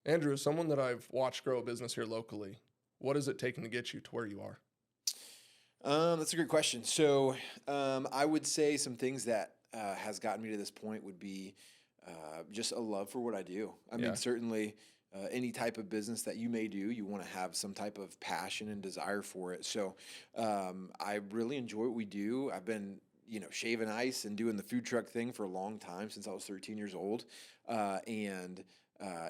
Andrew, as someone that I've watched grow a business here locally, what is it taking to get you to where you are? That's a great question. So I would say some things that has gotten me to this point would be just a love for what I do. I Yeah. mean, certainly any type of business that you may do, you want to have some type of passion and desire for it. So I really enjoy what we do. I've been, shaving ice and doing the food truck thing for a long time, since I was 13 years old. And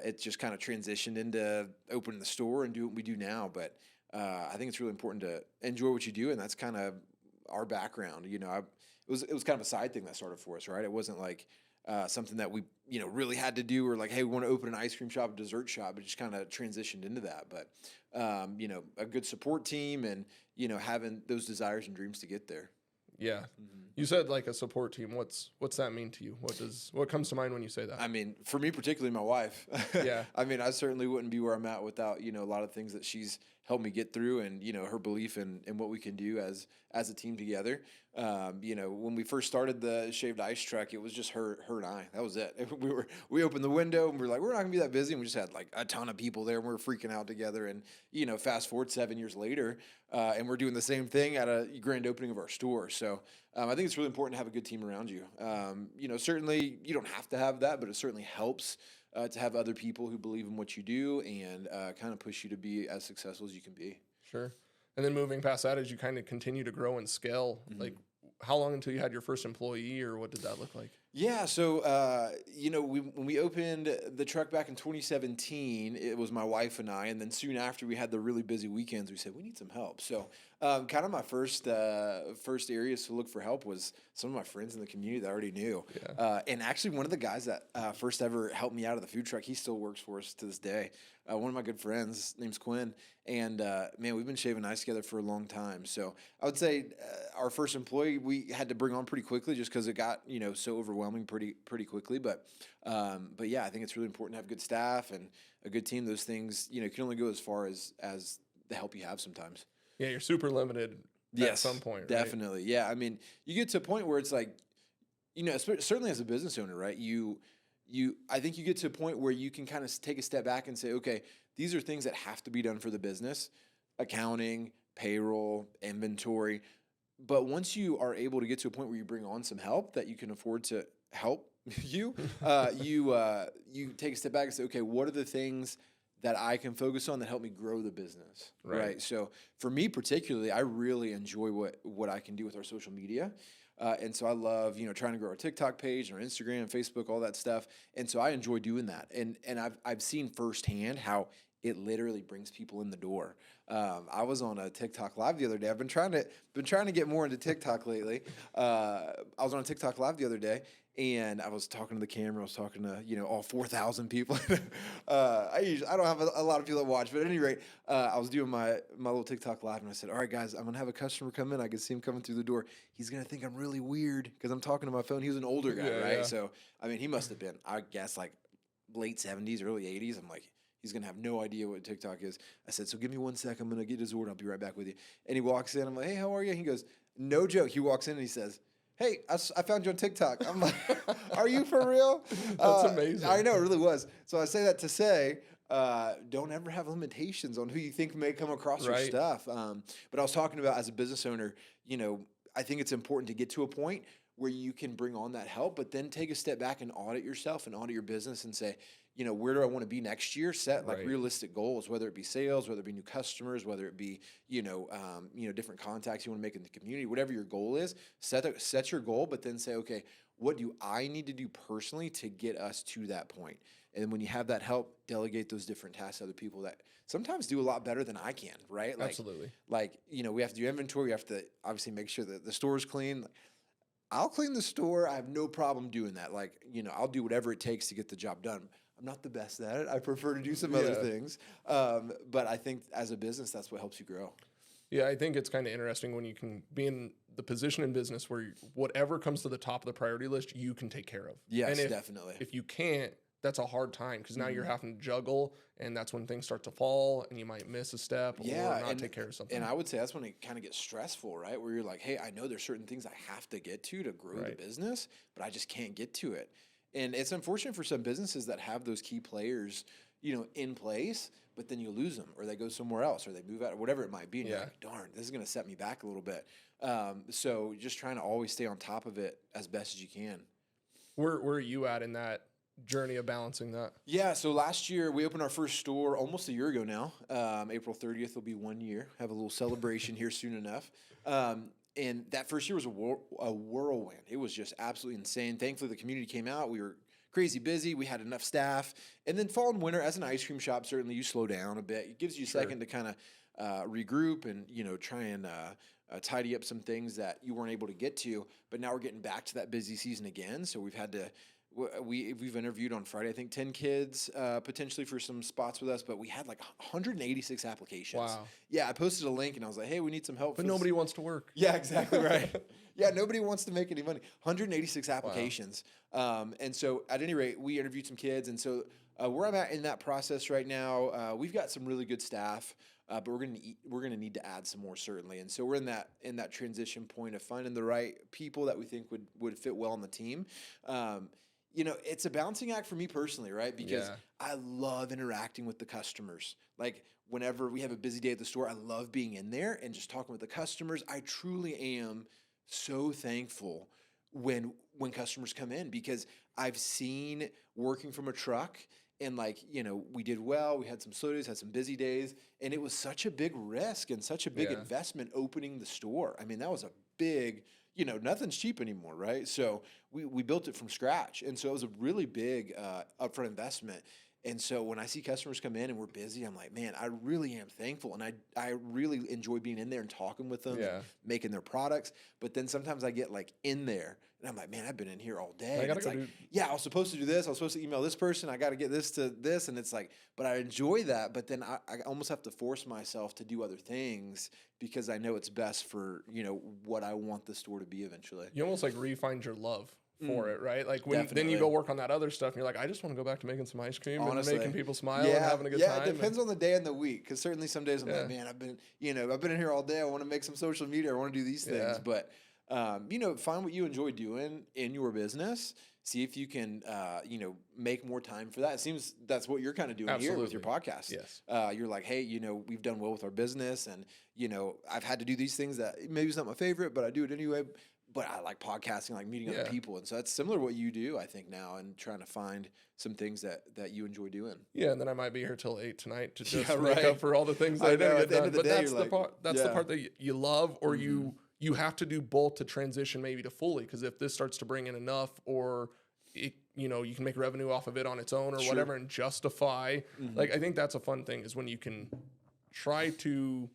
it just kind of transitioned into opening the store and do what we do now. But I think it's really important to enjoy what you do, and that's kind of our background. It was kind of a side thing that started for us, right? It wasn't like something that we really had to do, or like, hey, we want to open an ice cream shop, a dessert shop. It just kind of transitioned into that. But a good support team, and having those desires and dreams to get there. Yeah. You said like a support team. What's that mean to you? What comes to mind when you say that? I mean, for me particularly, my wife. Yeah. I mean, I certainly wouldn't be where I'm at without a lot of things that she's helped me get through, and her belief in what we can do as a team together. When we first started the shaved ice truck, it was just her and I. That was it. We opened the window and we were like, we're not gonna be that busy, and we just had like a ton of people there, and we were freaking out together. And fast forward 7 years later, and we're doing the same thing at a grand opening of our store. So I think it's really important to have a good team around you. Certainly you don't have to have that, but it certainly helps to have other people who believe in what you do and kind of push you to be as successful as you can be. Sure. And then moving past that, as you kind of continue to grow and scale, like how long until you had your first employee, or what did that look like? Yeah, so when we opened the truck back in 2017, it was my wife and I, and then soon after we had the really busy weekends, we said we need some help. So kind of my first areas to look for help was some of my friends in the community that I already knew. Yeah. And actually one of the guys that first ever helped me out of the food truck, he still works for us to this day. One of my good friends, his name's Quinn, and man, we've been shaving ice together for a long time. So I would say our first employee we had to bring on pretty quickly, just because it got so overwhelming pretty quickly. But yeah, I think it's really important to have good staff and a good team. Those things can only go as far as the help you have sometimes. Yeah, you're super limited at some point, right? Definitely. Yeah, I mean, you get to a point where it's like, certainly as a business owner, right? I think you get to a point where you can kind of take a step back and say, okay, these are things that have to be done for the business: accounting, payroll, inventory. But once you are able to get to a point where you bring on some help that you can afford to help you, you take a step back and say, okay, what are the things that I can focus on that help me grow the business, right? So for me particularly, I really enjoy what I can do with our social media. And so I love, trying to grow our TikTok page, our Instagram, Facebook, all that stuff. And so I enjoy doing that. And I've seen firsthand how it literally brings people in the door. I was on a TikTok live the other day. I've been trying to get more into TikTok lately. I was on a TikTok live the other day, and I was talking to the camera. I was talking to all 4,000 people. I don't have a lot of people that watch, but at any rate, I was doing my little TikTok live, and I said, "All right, guys, I'm gonna have a customer come in. I can see him coming through the door. He's gonna think I'm really weird because I'm talking to my phone." He was an older guy, right? Yeah. So I mean, he must have been, I guess, like late 70s, early 80s. I'm like, he's going to have no idea what TikTok is. I said, so give me 1 second. I'm going to get his order. I'll be right back with you. And he walks in. I'm like, hey, how are you? He goes, no joke. He walks in and he says, hey, I found you on TikTok. I'm like, are you for real? That's amazing. I know, it really was. So I say that to say, don't ever have limitations on who you think may come across your stuff. But I was talking about, as a business owner, I think it's important to get to a point where you can bring on that help, but then take a step back and audit yourself and audit your business and say, where do I want to be next year? Set like realistic goals, whether it be sales, whether it be new customers, whether it be, different contacts you want to make in the community, whatever your goal is, set your goal, but then say, okay, what do I need to do personally to get us to that point? And then when you have that help, delegate those different tasks to other people that sometimes do a lot better than I can, right? Absolutely. We have to do inventory. We have to obviously make sure that the store is clean. I'll clean the store. I have no problem doing that. I'll do whatever it takes to get the job done. I'm not the best at it. I prefer to do some other things. But I think as a business, that's what helps you grow. Yeah, I think it's kind of interesting when you can be in the position in business where whatever comes to the top of the priority list, you can take care of. Yes, definitely. If you can't, that's a hard time, because now you're having to juggle, and that's when things start to fall, and you might miss a step or not take care of something. And I would say that's when it kind of gets stressful, right? Where you're like, hey, I know there's certain things I have to get to grow the business, but I just can't get to it. And it's unfortunate for some businesses that have those key players, in place, but then you lose them, or they go somewhere else, or they move out, or whatever it might be. And you're like, darn, this is going to set me back a little bit. So just trying to always stay on top of it as best as you can. Where are you at in that journey of balancing that? Yeah, so last year we opened our first store almost a year ago now. April 30th will be 1 year. Have a little celebration here soon enough. And that first year was a whirlwind. It was just absolutely insane. Thankfully, the community came out. We were crazy busy. We had enough staff. And then fall and winter, as an ice cream shop, certainly you slow down a bit. It gives you a second to kind of regroup and, try and tidy up some things that you weren't able to get to. But now we're getting back to that busy season again. So we've had to... We've interviewed on Friday, I think 10 kids potentially for some spots with us, but we had like 186 applications. Wow. Yeah, I posted a link and I was like, hey, we need some help. But nobody wants to work. Yeah, exactly right. Yeah, nobody wants to make any money. 186 applications. Wow. And so at any rate, we interviewed some kids. And so where I'm at in that process right now, we've got some really good staff. But we're gonna need to add some more, certainly, and so we're in that transition point of finding the right people that we think would fit well on the team. It's a balancing act for me personally, right? Because I love interacting with the customers. Like whenever we have a busy day at the store, I love being in there and just talking with the customers. I truly am so thankful when customers come in, because I've seen working from a truck and we did well. We had some slow days, had some busy days, and it was such a big risk and such a big investment opening the store. I mean, that was a big, nothing's cheap anymore, right? So we built it from scratch. And so it was a really big upfront investment. And so when I see customers come in and we're busy, I'm like, man, I really am thankful. And I really enjoy being in there and talking with them and making their products. But then sometimes I get in there and I'm like, man, I've been in here all day. I was supposed to do this. I was supposed to email this person. I got to get this to this. And it's but I enjoy that. But then I almost have to force myself to do other things because I know it's best for, what I want the store to be eventually. You almost re-find your love for it, right? Then you go work on that other stuff and you're like, I just want to go back to making some ice cream and making people smile and having a good time. Yeah, it depends on the day and the week, because certainly some days I'm like, man, I've been in here all day. I want to make some social media. I want to do these things. But, find what you enjoy doing in your business. See if you can, make more time for that. It seems that's what you're kind of doing here with your podcast. Yes. You're like, hey, we've done well with our business, and, I've had to do these things that maybe it's not my favorite, but I do it anyway. But I like podcasting, like meeting other people. And so that's similar to what you do, I think, now, and trying to find some things that you enjoy doing. Yeah, and then I might be here till 8 tonight to just make up for all the things that I didn't get done. But that's the part that you love, or you have to do both to transition maybe to fully. Because if this starts to bring in enough, or you can make revenue off of it on its own or whatever and justify. I think that's a fun thing, is when you can try to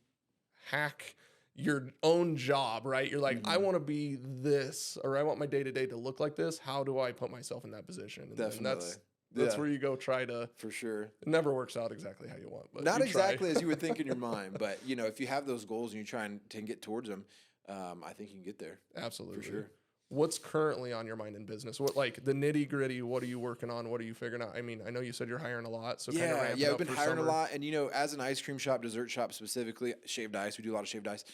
hack your own job, right? You're like, I want to be this, or I want my day-to-day to look like this. How do I put myself in that position? And Definitely. That's where you go try to... For sure. It never works out exactly how you want. But not exactly as you would think in your mind. But, if you have those goals and you try to get towards them, I think you can get there. Absolutely. For sure. What's currently on your mind in business? What, the nitty gritty? What are you working on? What are you figuring out? I mean, I know you said you're hiring a lot, so kind of ramp it up. We've been hiring a lot, and as an ice cream shop, dessert shop specifically, shaved ice. We do a lot of shaved ice.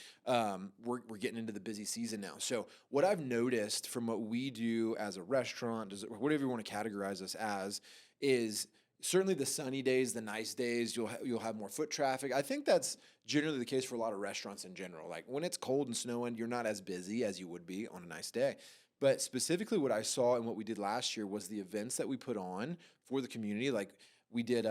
We're getting into the busy season now. So what I've noticed from what we do as a restaurant, whatever you want to categorize us as, is certainly the sunny days, the nice days, you'll have more foot traffic. I think that's generally the case for a lot of restaurants in general. Like when it's cold and snowing, you're not as busy as you would be on a nice day. But specifically what I saw and what we did last year was the events that we put on for the community. Like we did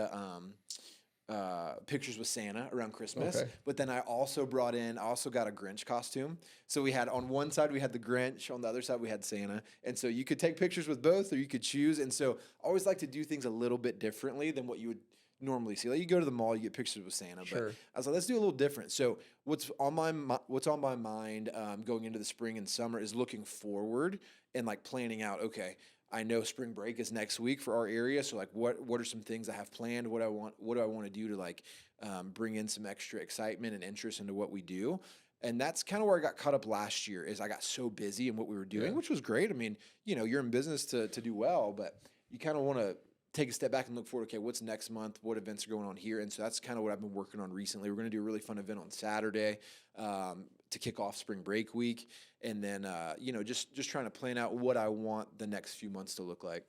pictures with Santa around Christmas, but then I also got a Grinch costume. So we had, on one side, we had the Grinch, on the other side, we had Santa. And so you could take pictures with both, or you could choose. And so I always like to do things a little bit differently than what you would normally see. Like you go to the mall, you get pictures with Santa, but I was like, let's do a little different. So what's on my mind going into the spring and summer is looking forward and planning out, okay, I know spring break is next week for our area. So what are some things I have planned? What do I want to do to bring in some extra excitement and interest into what we do? And that's kind of where I got caught up last year, is I got so busy in what we were doing, which was great. I mean, you're in business to do well, but you kind of want to take a step back and look forward. Okay, what's next month? What events are going on here? And so that's kind of what I've been working on recently. We're going to do a really fun event on Saturday to kick off spring break week. And then, just trying to plan out what I want the next few months to look like.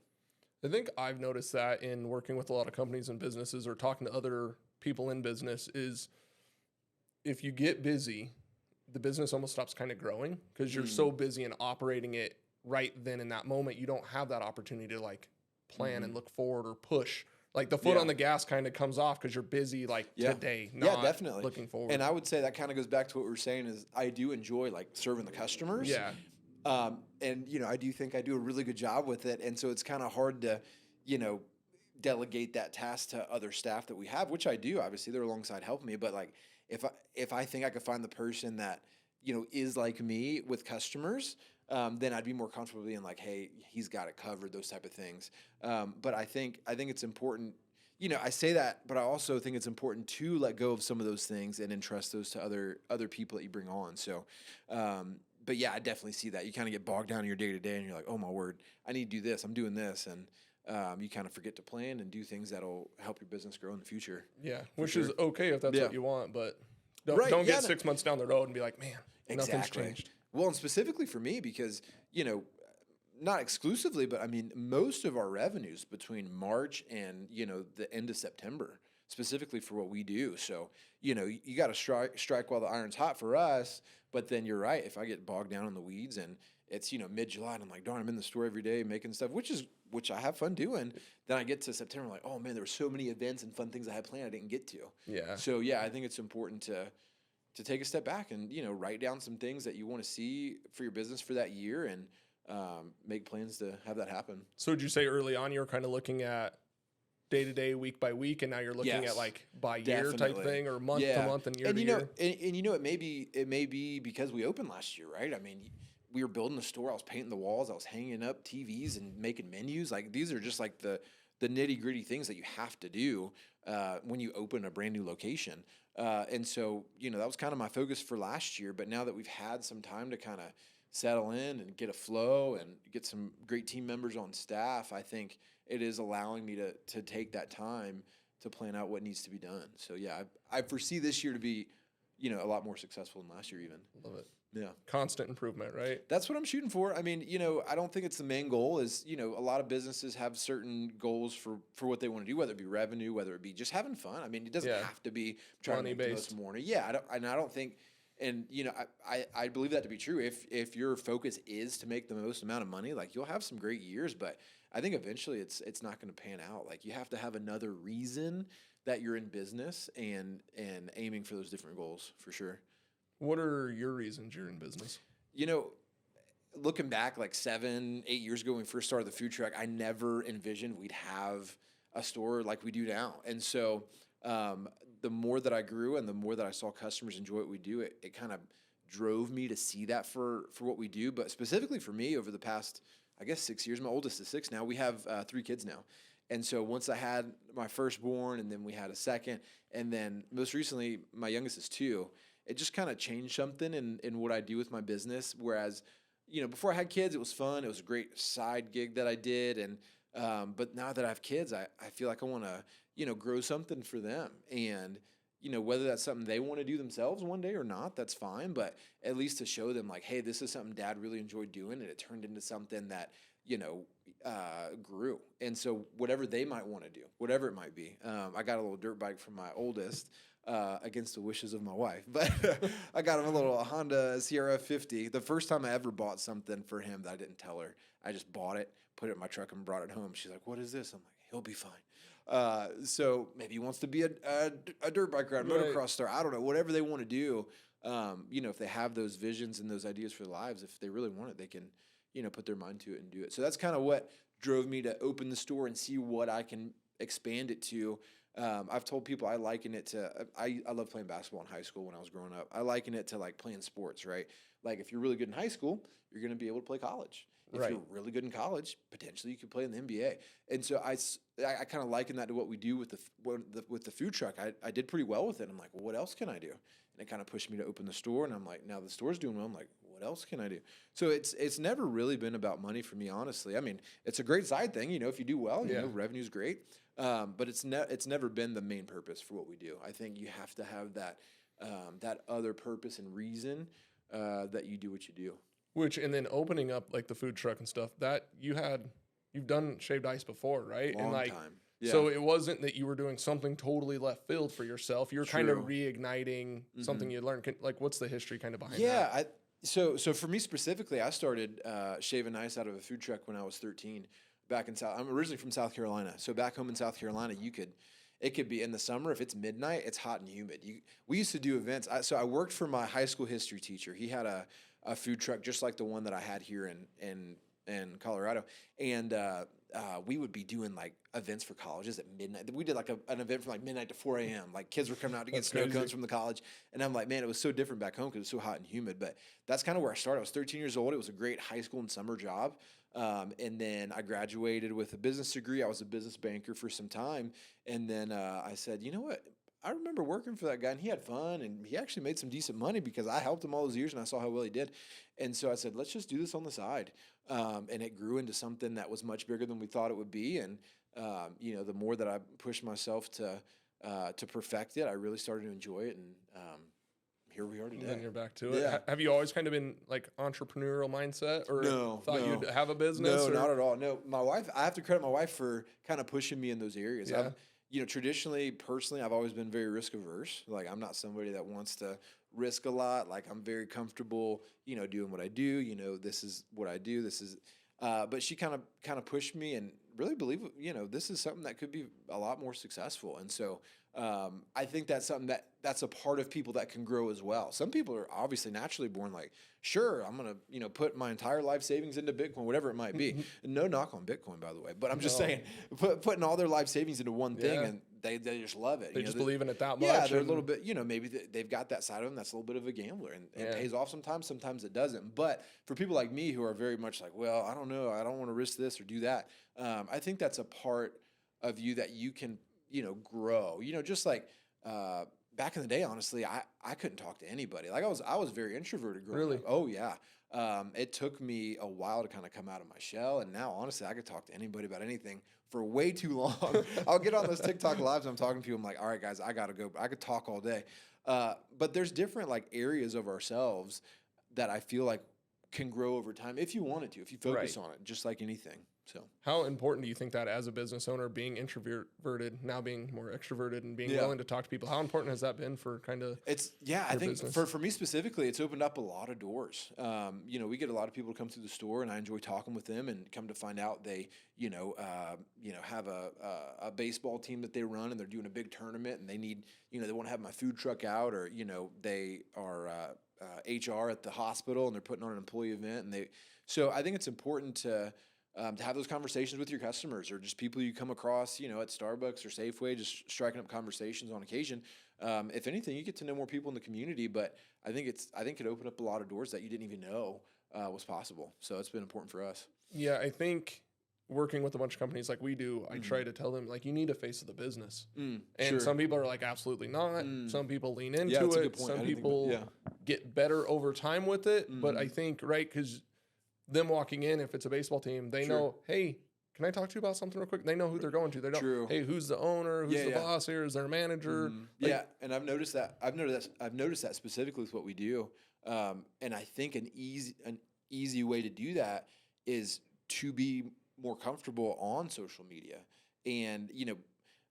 I think I've noticed that in working with a lot of companies and businesses or talking to other people in business is if you get busy, the business almost stops kind of growing because you're so busy in operating it right then in that moment. You don't have that opportunity to like plan and look forward or push. Like the foot on the gas kind of comes off because you're busy like today, not definitely looking forward. And I would say that kind of goes back to what we were saying is I do enjoy like serving the customers. Yeah. And, you know, I do think I do a really good job with it. And so it's kind of hard to, you know, delegate that task to other staff that we have, which I do. Obviously, they're alongside helping me. But like if I think I could find the person that, you know, is like me with customers, then I'd be more comfortable being like, hey, he's got it covered, those type of things. But I think it's important, you know, I say that, but I also think it's important to let go of some of those things and entrust those to other people that you bring on. So, but yeah, I definitely see that. You kind of get bogged down in your day to day and you're like, oh my word, I need to do this. I'm doing this. And you kind of forget to plan and do things that'll help your business grow in the future. Yeah, which is okay if that's what you want, but don't get 6 months down the road and be like, man, nothing's changed. Well, and specifically for me, because, you know, not exclusively, but I mean, most of our revenues between March and, you know, the end of September, specifically for what we do. So, you know, you got to strike while the iron's hot for us. But then you're right. If I get bogged down in the weeds and it's, you know, mid-July and I'm like, darn, I'm in the store every day making stuff, which I have fun doing. Then I get to September, like, oh man, there were so many events and fun things I had planned I didn't get to. Yeah. So yeah, I think it's important to take a step back and, you know, write down some things that you want to see for your business for that year and make plans to have that happen. So would you say early on you were kind of looking at day to day, week by week, and now you're looking at like by year type thing or month to month and year to year? And you know, it may be because we opened last year, right? I mean, we were building the store. I was painting the walls. I was hanging up TVs and making menus. Like these are just like the nitty gritty things that you have to do when you open a brand new location. And so, you know, that was kind of my focus for last year. But now that we've had some time to kind of settle in and get a flow and get some great team members on staff, I think it is allowing me to take that time to plan out what needs to be done. So, yeah, I foresee this year to be, you know, a lot more successful than last year even. Love it. Yeah. Constant improvement, right? That's what I'm shooting for. I mean, you know, I don't think it's the main goal is, you know, a lot of businesses have certain goals for what they want to do, whether it be revenue, whether it be just having fun. I mean, it doesn't have to be trying to make the most money. Yeah. I don't think, and you know, I believe that to be true. If your focus is to make the most amount of money, like you'll have some great years, but I think eventually it's not going to pan out. Like you have to have another reason that you're in business and aiming for those different goals for sure. What are your reasons you're in business? You know, looking back like 7-8 years ago when we first started the food truck, I never envisioned we'd have a store like we do now. And so the more that I grew and the more that I saw customers enjoy what we do, it kind of drove me to see that for what we do. But specifically for me over the past, I guess, 6 years, my oldest is 6 now. We have 3 kids now. And so once I had my firstborn and then we had a second, and then most recently my youngest is 2, it just kind of changed something in what I do with my business. Whereas, you know, before I had kids, it was fun. It was a great side gig that I did. And, but now that I have kids, I feel like I want to, you know, grow something for them. And, you know, whether that's something they want to do themselves one day or not, that's fine. But at least to show them like, hey, this is something Dad really enjoyed doing. And it turned into something that, you know, grew. And so whatever they might want to do, whatever it might be, I got a little dirt bike from my oldest, against the wishes of my wife. But I got him a little Honda CRF 50. The first time I ever bought something for him that I didn't tell her, I just bought it, put it in my truck and brought it home. She's like, what is this? I'm like, he'll be fine. So maybe he wants to be a dirt bike rider, motocross star. I don't know, whatever they want to do. You know, if they have those visions and those ideas for their lives, if they really want it, they can, you know, put their mind to it and do it. So that's kind of what drove me to open the store and see what I can expand it to. I've told people I liken it to, I love playing basketball in high school when I was growing up. I liken it to like playing sports, right? Like if you're really good in high school, you're going to be able to play college. If you're really good in college, potentially you could play in the NBA. And so I kind of liken that to what we do with the food truck. I did pretty well with it. I'm like, well, what else can I do? And it kind of pushed me to open the store. And I'm like, now the store's doing well. I'm like, what else can I do? So it's never really been about money for me, honestly. I mean, it's a great side thing, you know, if you do well, you know, revenue's great. But it's never been the main purpose for what we do. I think you have to have that other purpose and reason that you do what you do. And then opening up like the food truck and stuff, that you had you've done shaved ice before, right? Long and like, time. Yeah. So it wasn't that you were doing something totally left field for yourself. You're kind of True. reigniting something you learned. Like, what's the history kind of behind that? Yeah. So for me specifically, I started shaving ice out of a food truck when I was 13 back in I'm originally from South Carolina. So back home in South Carolina, it could be in the summer. If it's midnight, it's hot and humid. We used to do events. So I worked for my high school history teacher. He had a food truck just like the one that I had here in Colorado. And we would be doing like events for colleges at midnight. We did like an event from like midnight to 4 a.m. Like kids were coming out to get snow cones from the college. And I'm like, man, it was so different back home because it was so hot and humid. But that's kind of where I started. I was 13 years old. It was a great high school and summer job. And then I graduated with a business degree. I was a business banker for some time. And then I said, you know what? I remember working for that guy, and he had fun, and he actually made some decent money because I helped him all those years, and I saw how well he did. And so I said, let's just do this on the side. And it grew into something that was much bigger than we thought it would be. And, the more that I pushed myself to perfect it, I really started to enjoy it. And here we are today. And then you're back to it. Have you always kind of been like entrepreneurial mindset, or thought you'd have a business? No, not at all. No, my wife, I have to credit my wife for kind of pushing me in those areas. Yeah. Traditionally, personally, I've always been very risk averse. Like, I'm not somebody that wants to risk a lot. Like, I'm very comfortable, doing what I do. This is what I do. But she kind of pushed me and really believe, this is something that could be a lot more successful. And so I think that's something that's a part of people that can grow as well. Some people are obviously naturally born like, sure, I'm going to, put my entire life savings into Bitcoin, whatever it might be. No knock on Bitcoin, by the way. But I'm just saying, putting all their life savings into one thing, and they just love it. They just believe in it that much. Yeah, they're a little bit, maybe they've got that side of them that's a little bit of a gambler, and it pays off sometimes it doesn't. But for people like me who are very much like, well, I don't know, I don't want to risk this or do that, I think that's a part of you that you can, grow. Just like back in the day, honestly, I couldn't talk to anybody. Like, I was very introverted growing up. Oh, yeah. It took me a while to kind of come out of my shell, and now, honestly, I could talk to anybody about anything for way too long. I'll get on those TikTok lives, I'm talking to people, I'm like, all right, guys, I got to go. I could talk all day. But there's different, like, areas of ourselves that I feel like can grow over time if you wanted to, if you focus on it, just like anything. So, how important do you think that as a business owner, being introverted, now being more extroverted and being willing to talk to people, how important has that been for kind of I think for me specifically, it's opened up a lot of doors. We get a lot of people to come through the store, and I enjoy talking with them, and come to find out they, have a baseball team that they run, and they're doing a big tournament, and they need, they want to have my food truck out, or, they are HR at the hospital, and they're putting on an employee event, so I think it's important to have those conversations with your customers, or just people you come across, at Starbucks or Safeway, just striking up conversations on occasion. If anything, you get to know more people in the community, but I think it opened up a lot of doors that you didn't even know was possible. So it's been important for us. Yeah, I think working with a bunch of companies like we do, I try to tell them, like, you need a face of the business. And some people are like, absolutely not. Some people lean into it. Some people get better over time with it. But I think, because them walking in, if it's a baseball team, they know, hey, can I talk to you about something real quick? They know who they're going to. They don't, hey, who's the owner? Who's the boss here? Is there a manager? And I've noticed that. I've noticed that specifically with what we do. And I think an easy way to do that is to be more comfortable on social media. And,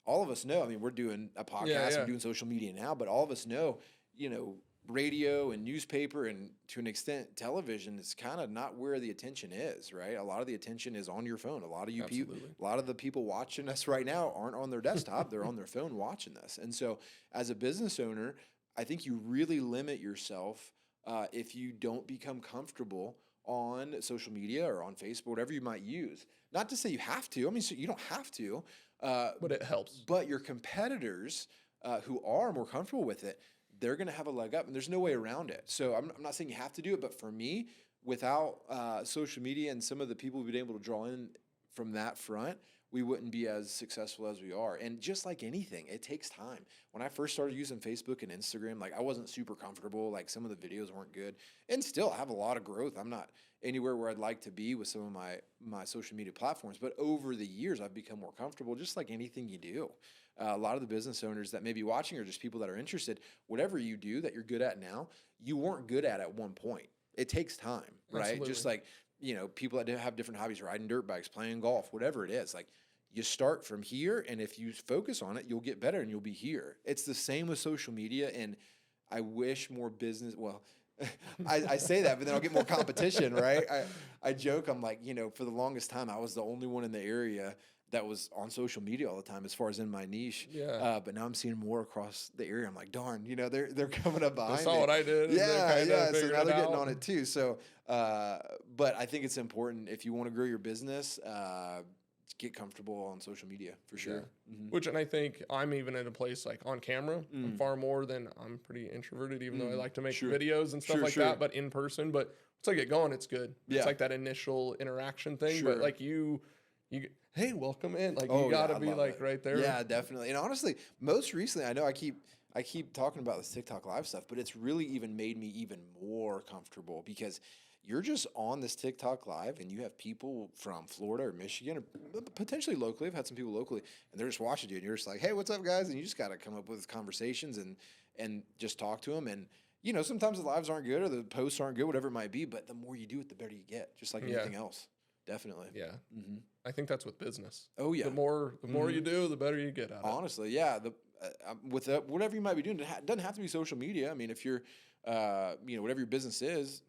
all of us know, I mean, we're doing a podcast, we're doing social media now, but all of us know, radio and newspaper, and to an extent television, is kind of not where the attention is, right? A lot of the attention is on your phone. A lot of the people watching us right now aren't on their desktop. They're on their phone watching this. And so as a business owner, I think you really limit yourself if you don't become comfortable on social media or on Facebook, whatever you might use. Not to say you have to. I mean, so you don't have to. But it helps. But your competitors who are more comfortable with it, they're going to have a leg up, and there's no way around it. So I'm not saying you have to do it, but for me, without social media and some of the people we've been able to draw in from that front, we wouldn't be as successful as we are. And just like anything, it takes time. When I first started using Facebook and Instagram, like, I wasn't super comfortable. Like, some of the videos weren't good. And still, I have a lot of growth. I'm not anywhere where I'd like to be with some of my social media platforms. But over the years, I've become more comfortable, just like anything you do. A lot of the business owners that may be watching, or just people that are interested, whatever you do that you're good at now, you weren't good at one point. It takes time, right? Absolutely. Just like people that have different hobbies, riding dirt bikes, playing golf, whatever it is. Like, you start from here, and if you focus on it, you'll get better and you'll be here. It's the same with social media, and I wish more business, well, I say that, but then I'll get more competition, right? I joke, I'm like, for the longest time, I was the only one in the area that was on social media all the time as far as in my niche. Yeah. But now I'm seeing more across the area. I'm like, darn, they're coming up behind me. They saw what I did. Yeah. So now they're getting on it too. So, but I think it's important if you want to grow your business, get comfortable on social media for sure. Yeah. Mm-hmm. And I think I'm even in a place like on camera, I'm far more than, I'm pretty introverted, even though I like to make videos and stuff that, but in person. But once I get going, it's good. It's like that initial interaction thing. But like you, hey, welcome in. Like you gotta be like right there. Yeah, definitely. And honestly, most recently, I know I keep talking about this TikTok live stuff, but it's really even made me even more comfortable because you're just on this TikTok live and you have people from Florida or Michigan or potentially locally. I've had some people locally and they're just watching you and you're just like, hey, what's up, guys? And you just got to come up with conversations and just talk to them. And, sometimes the lives aren't good or the posts aren't good, whatever it might be. But the more you do it, the better you get, just like anything else. Definitely. Yeah. Mm-hmm. I think that's with business. Oh, yeah. The more you do, the better you get at it. Honestly, yeah. With whatever you might be doing, it doesn't have to be social media. I mean, if you're, whatever your business is,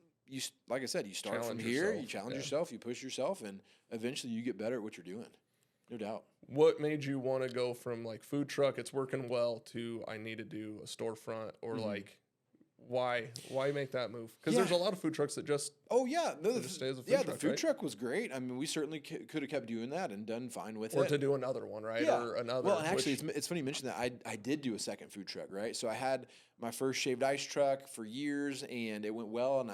like I said, you start from here, you challenge yourself, you push yourself, and eventually you get better at what you're doing. No doubt. What made you want to go from like food truck, it's working well, to I need to do a storefront, or like why make that move? Because there's a lot of food trucks that just just stay as a food truck, the food truck was great. I mean, we certainly could have kept doing that and done fine with it. Or to do another one, right? Yeah. Or another. Well, and actually, it's funny you mentioned that. I did do a second food truck, right? So I had my first shaved ice truck for years, and it went well, and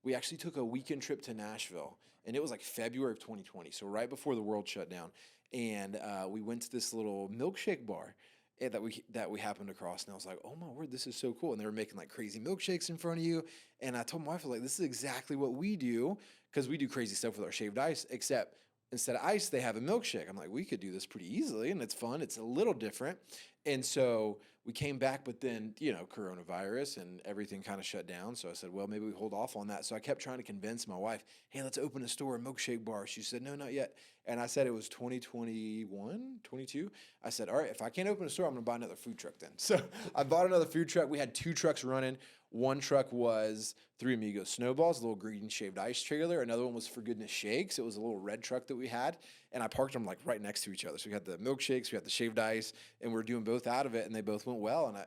we actually took a weekend trip to Nashville, and it was like February of 2020, so right before the world shut down. And we went to this little milkshake bar that we happened across, and I was like, oh my word, this is so cool. And they were making like crazy milkshakes in front of you. And I told my wife, like, this is exactly what we do, because we do crazy stuff with our shaved ice, except instead of ice, they have a milkshake. I'm like, we could do this pretty easily, and it's fun. It's a little different. And so we came back, but then, coronavirus and everything kind of shut down. So I said, well, maybe we hold off on that. So I kept trying to convince my wife, hey, let's open a store, a milkshake bar. She said, no, not yet. And I said, it was 2021, 22. I said, all right, if I can't open a store, I'm going to buy another food truck then. So I bought another food truck. We had 2 trucks running. One truck was Three Amigos Snowballs, a little green shaved ice trailer. Another one was For Goodness Shakes. It was a little red truck that we had. And I parked them like right next to each other. So we had the milkshakes, we had the shaved ice, and we were doing both out of it, and they both went well. And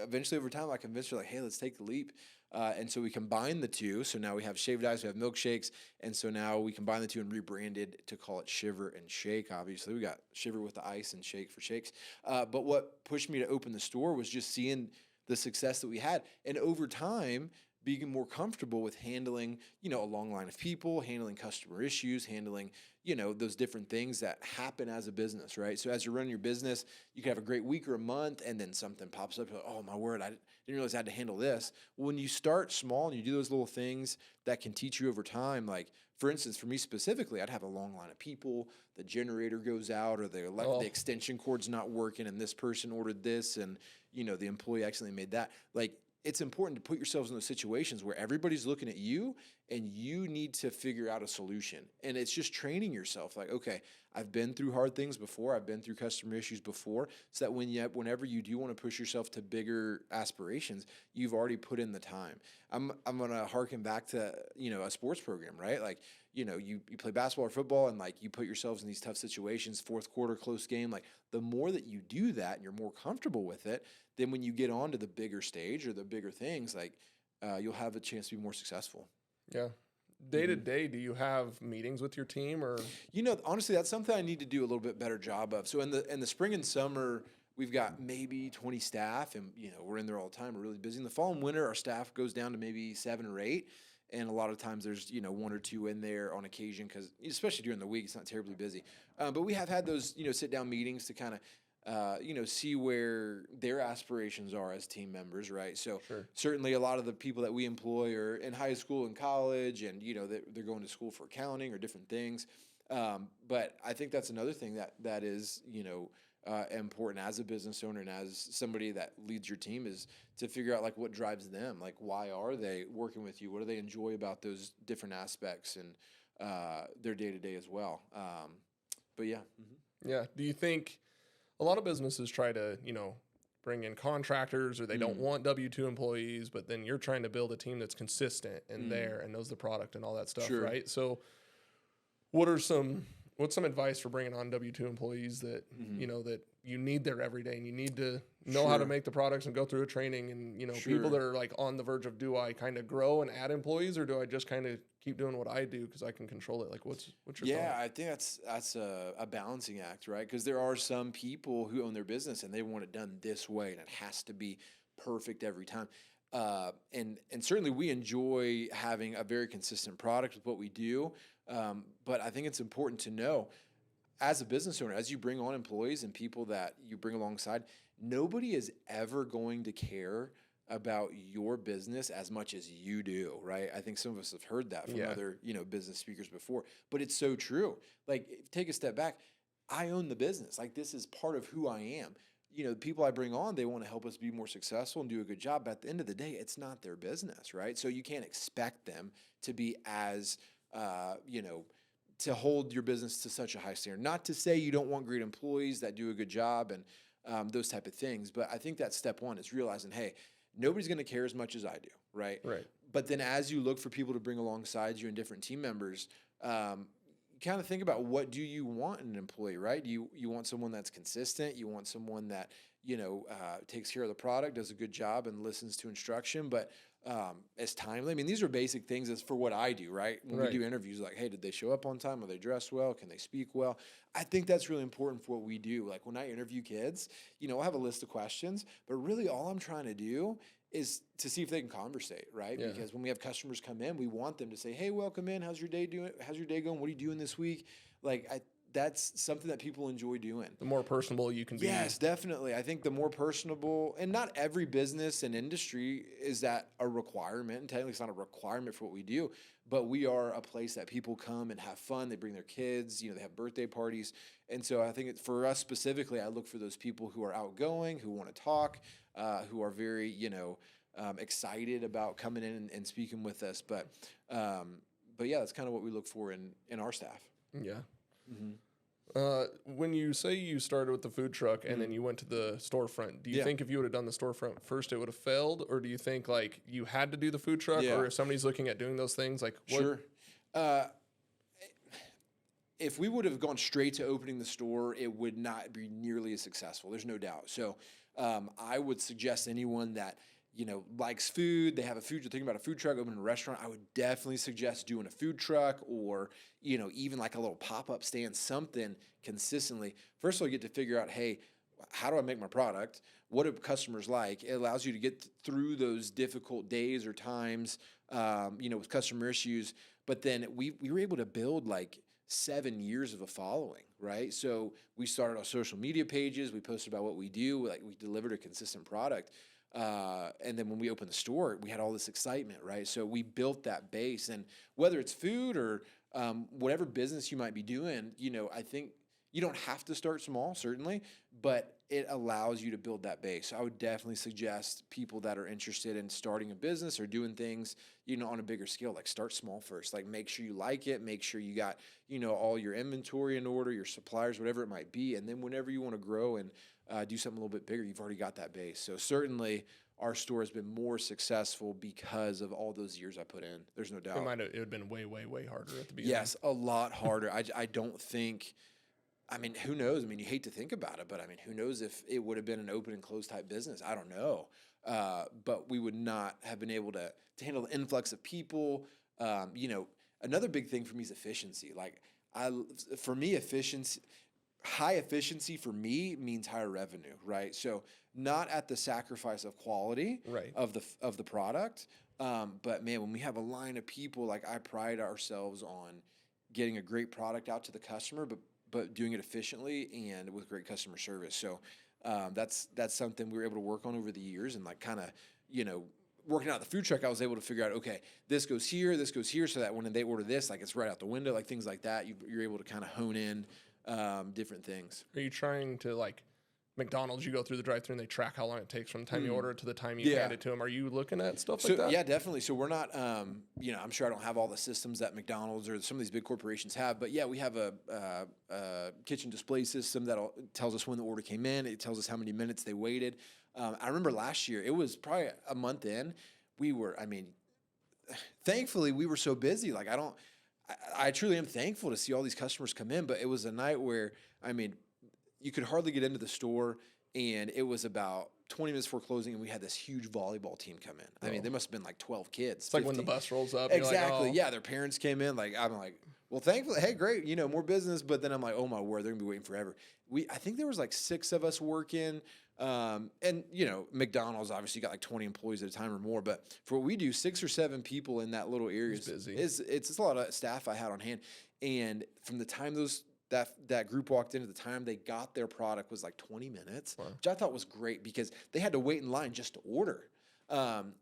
eventually over time, I convinced her, like, hey, let's take the leap. And so we combined the two. So now we have shaved ice, we have milkshakes. And so now we combine the two and rebranded to call it Shiver and Shake. Obviously, we got Shiver with the ice and Shake for shakes. But what pushed me to open the store was just seeing the success that we had. And over time, being more comfortable with handling, a long line of people, handling customer issues, handling, those different things that happen as a business, right? So as you're running your business, you can have a great week or a month, and then something pops up. You're like, oh my word, I didn't realize I had to handle this. When you start small and you do those little things that can teach you over time, like for instance, for me specifically, I'd have a long line of people, the generator goes out, or the extension cord's not working, and this person ordered this, and the employee accidentally made that. Like, it's important to put yourselves in those situations where everybody's looking at you and you need to figure out a solution. And it's just training yourself. Like, okay, I've been through hard things before. I've been through customer issues before. So that whenever you do want to push yourself to bigger aspirations, you've already put in the time. I'm going to harken back to, a sports program, right? Like, you play basketball or football, and like you put yourselves in these tough situations, fourth quarter, close game. Like, the more that you do that and you're more comfortable with it, then when you get on to the bigger stage or the bigger things, like you'll have a chance to be more successful. Yeah. Day to day, do you have meetings with your team, or? Honestly, that's something I need to do a little bit better job of. So in the spring and summer, we've got maybe 20 staff, and we're in there all the time. We're really busy. In the fall and winter, our staff goes down to maybe 7 or 8. And a lot of times there's, 1 or 2 in there on occasion, because especially during the week, it's not terribly busy. But we have had those, sit down meetings to kind of, see where their aspirations are as team members, right? So certainly a lot of the people that we employ are in high school and college, and, they're going to school for accounting or different things. But I think that's another thing that is, important as a business owner and as somebody that leads your team, is to figure out like what drives them, like why are they working with you, what do they enjoy about those different aspects, and their day to day as well. But yeah. Mm-hmm. Yeah. Do you think a lot of businesses try to, you know, bring in contractors, or they don't want W-2 employees, but then you're trying to build a team that's consistent and there and knows the product and all that stuff, right? So what's some advice for bringing on W-2 employees that, you know, that you need there every day and you need to know how to make the products and go through a training, and, you know, people that are like on the verge of, do I kind of grow and add employees, or do I just kind of keep doing what I do because I can control it? Like, what's your thought? I think that's a balancing act, right? Because there are some people who own their business and they want it done this way, and it has to be perfect every time. And certainly we enjoy having a very consistent product with what we do. But I think it's important to know, as a business owner, as you bring on employees and people that you bring alongside, nobody is ever going to care about your business as much as you do, right? I think some of us have heard that from other, you know, business speakers before, but it's so true. Like, take a step back. I own the business. Like, this is part of who I am. You know, the people I bring on, they want to help us be more successful and do a good job. But at the end of the day, it's not their business, right? So you can't expect them to be as, you know, to hold your business to such a high standard. Not to say you don't want great employees that do a good job and those type of things. But I think that's step one, is realizing, hey, nobody's going to care as much as I do, right? Right. But then as you look for people to bring alongside you and different team members, kind of think about, what do you want in an employee, right? You want someone that's consistent. You want someone that, you know, takes care of the product, does a good job, and listens to instruction, but as timely. I mean, these are basic things as for what I do, right? When we do interviews, like, hey, did they show up on time? Are they dressed well? Can they speak well? I think that's really important for what we do. Like, when I interview kids, you know, I have a list of questions, but really all I'm trying to do is to see if they can conversate, right? Yeah. Because when we have customers come in, we want them to say, hey, welcome in. How's your day doing? How's your day going? What are you doing this week? Like, that's something that people enjoy doing. The more personable you can be. Yes, definitely. I think the more personable, and not every business and industry is that a requirement. And technically it's not a requirement for what we do, but we are a place that people come and have fun. They bring their kids, you know, they have birthday parties. And so I think for us specifically, I look for those people who are outgoing, who want to talk, who are very, you know, excited about coming in and speaking with us. But yeah, that's kind of what we look for in our staff. Yeah. When you say you started with the food truck and then you went to the storefront, do you think if you would have done the storefront first, it would have failed? Or do you think, like, you had to do the food truck? Or if somebody's looking at doing those things, like, what? Sure. If we would have gone straight to opening the store, it would not be nearly as successful. There's no doubt. So I would suggest anyone that, you know, likes food, they have a food, you're thinking about a food truck, opening a restaurant, I would definitely suggest doing a food truck, or, you know, even like a little pop-up stand, something consistently. First of all, you get to figure out, hey, how do I make my product? What do customers like? It allows you to get through those difficult days or times, you know, with customer issues. But then we were able to build like 7 years of a following, right? So we started our social media pages, we posted about what we do, like we delivered a consistent product. And then when we opened the store, we had all this excitement, right? So we built that base, and whether it's food or whatever business you might be doing, you know, I think you don't have to start small, certainly, but it allows you to build that base. So I would definitely suggest people that are interested in starting a business or doing things, you know, on a bigger scale, like, start small first. Like, make sure you like it, make sure you got, you know, all your inventory in order, your suppliers, whatever it might be. And then whenever you want to grow and do something a little bit bigger, you've already got that base. So certainly our store has been more successful because of all those years I put in. There's no doubt. It would have been way, way, way harder at the beginning. Yes, a lot harder. I don't think, I mean, who knows? I mean, you hate to think about it, but I mean, who knows if it would have been an open and closed type business? I don't know. But we would not have been able to handle the influx of people. You know, another big thing for me is efficiency. Like, for me, high efficiency for me means higher revenue, right? So not at the sacrifice of quality of the product. But man, when we have a line of people, like, I pride ourselves on getting a great product out to the customer, but doing it efficiently and with great customer service. So that's something we were able to work on over the years, and like kind of, you know, working out the food truck, I was able to figure out, okay, this goes here, so that when they order this, like, it's right out the window, like things like that. You're able to kind of hone in different things. Are you trying to, like, McDonald's, you go through the drive-thru and they track how long it takes from the time you order it to the time you hand it to them. Are you looking at stuff like that? Yeah, definitely. So we're not, I'm sure I don't have all the systems that McDonald's or some of these big corporations have, but yeah, we have a kitchen display system that tells us when the order came in. It tells us how many minutes they waited. I remember last year, it was probably a month in, thankfully we were so busy. Like I truly am thankful to see all these customers come in, but it was a night where, you could hardly get into the store, and it was about 20 minutes before closing, and we had this huge volleyball team come in. There must have been like 12 kids. It's 15. Like when the bus rolls up. Exactly. Like, yeah, their parents came in. Like, I'm like, well, thankfully, hey, great, more business. But then I'm like, oh my word, they're gonna be waiting forever. I think there was like 6 of us working. And McDonald's obviously got like 20 employees at a time or more, but for what we do, 6 or 7 people in that little area is busy. It's a lot of staff I had on hand. And from the time that group walked in to the time they got their product was like 20 minutes, which I thought was great because they had to wait in line just to order.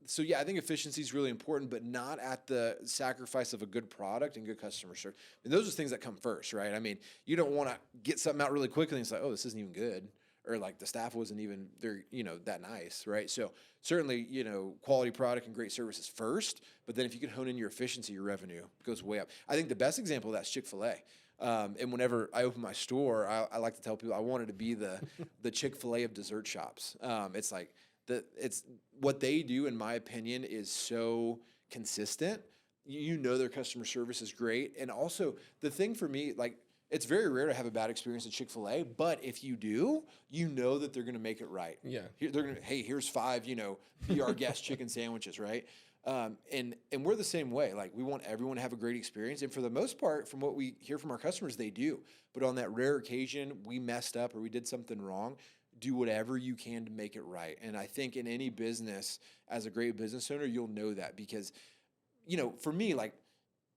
So yeah, I think efficiency is really important, but not at the sacrifice of a good product and good customer service. And those are things that come first, right? You don't want to get something out really quickly and it's like, oh, this isn't even good. Or like the staff wasn't even there, that nice, right? So certainly, quality product and great service is first, but then if you can hone in your efficiency, your revenue goes way up. I think the best example of that is Chick-fil-A. And whenever I open my store, I like to tell people I wanted to be the Chick-fil-A of dessert shops. It's like it's what they do, in my opinion, is so consistent. Their customer service is great, and also the thing for me, like, it's very rare to have a bad experience at Chick-fil-A, but if you do, that they're going to make it right. Yeah, they're going to, hey, here's 5, be our guest chicken sandwiches, right? And we're the same way. Like, we want everyone to have a great experience. And for the most part, from what we hear from our customers, they do. But on that rare occasion, we messed up or we did something wrong, do whatever you can to make it right. And I think in any business, as a great business owner, you'll know that because, for me, like,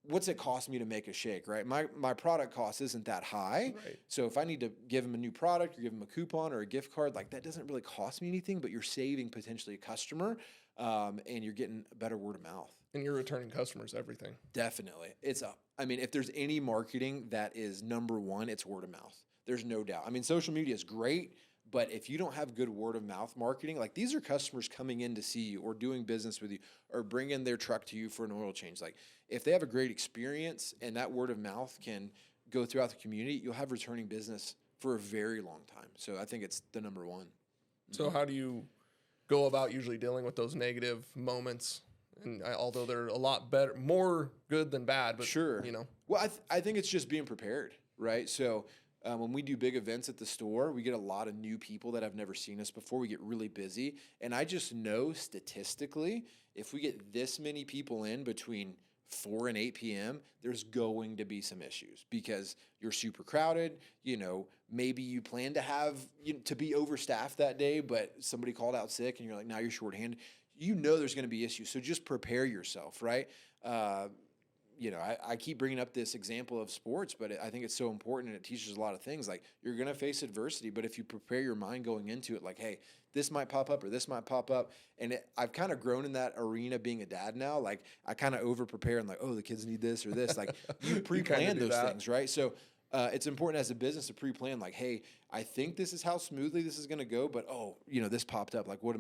what's it cost me to make a shake, right? My product cost isn't that high. Right. So if I need to give them a new product or give them a coupon or a gift card, like, that doesn't really cost me anything, but you're saving potentially a customer. And you're getting a better word of mouth. And you're returning customers, everything. Definitely. It's up. If there's any marketing that is number one, it's word of mouth. There's no doubt. Social media is great, but if you don't have good word of mouth marketing, like, these are customers coming in to see you or doing business with you or bringing their truck to you for an oil change. Like, if they have a great experience and that word of mouth can go throughout the community, you'll have returning business for a very long time. So I think it's the number one. So how do you go about usually dealing with those negative moments? And although they're a lot better, more good than bad, but sure. Well, I think it's just being prepared, right? So when we do big events at the store, we get a lot of new people that have never seen us before. We get really busy. And I just know statistically, if we get this many people in between 4 and 8 p.m., there's going to be some issues because you're super crowded. Maybe you plan to have to be overstaffed that day, but somebody called out sick and you're like, now you're shorthanded. There's going to be issues. So just prepare yourself, right? I keep bringing up this example of sports, but I think it's so important and it teaches a lot of things. Like, you're going to face adversity, but if you prepare your mind going into it, like, hey, this might pop up or this might pop up. And I've kind of grown in that arena being a dad now. Like, I kind of over prepare and like, oh, the kids need this or this. Like, you pre-plan those things, right? So it's important as a business to pre-plan, like, hey, I think this is how smoothly this is going to go, but this popped up. Like, how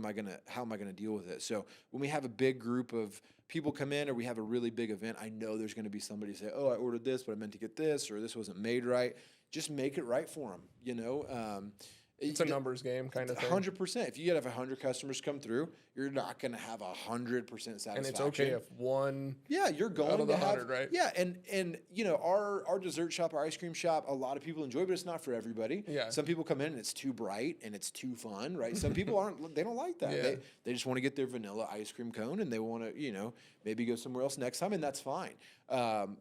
am I going to deal with it? So when we have a big group of people come in or we have a really big event, I know there's going to be somebody say, oh, I ordered this, but I meant to get this, or this wasn't made right. Just make it right for them, It's a numbers game kind of thing. 100%. If you have 100 customers come through, you're not going to have 100% satisfaction. And it's okay if one. Yeah, you're going out of the to 100, have, right? Yeah, and our dessert shop, our ice cream shop, a lot of people enjoy, but it's not for everybody. Yeah. Some people come in and it's too bright and it's too fun, right? Some people they don't like that. Yeah. They just want to get their vanilla ice cream cone and they want to, maybe go somewhere else next time, and that's fine.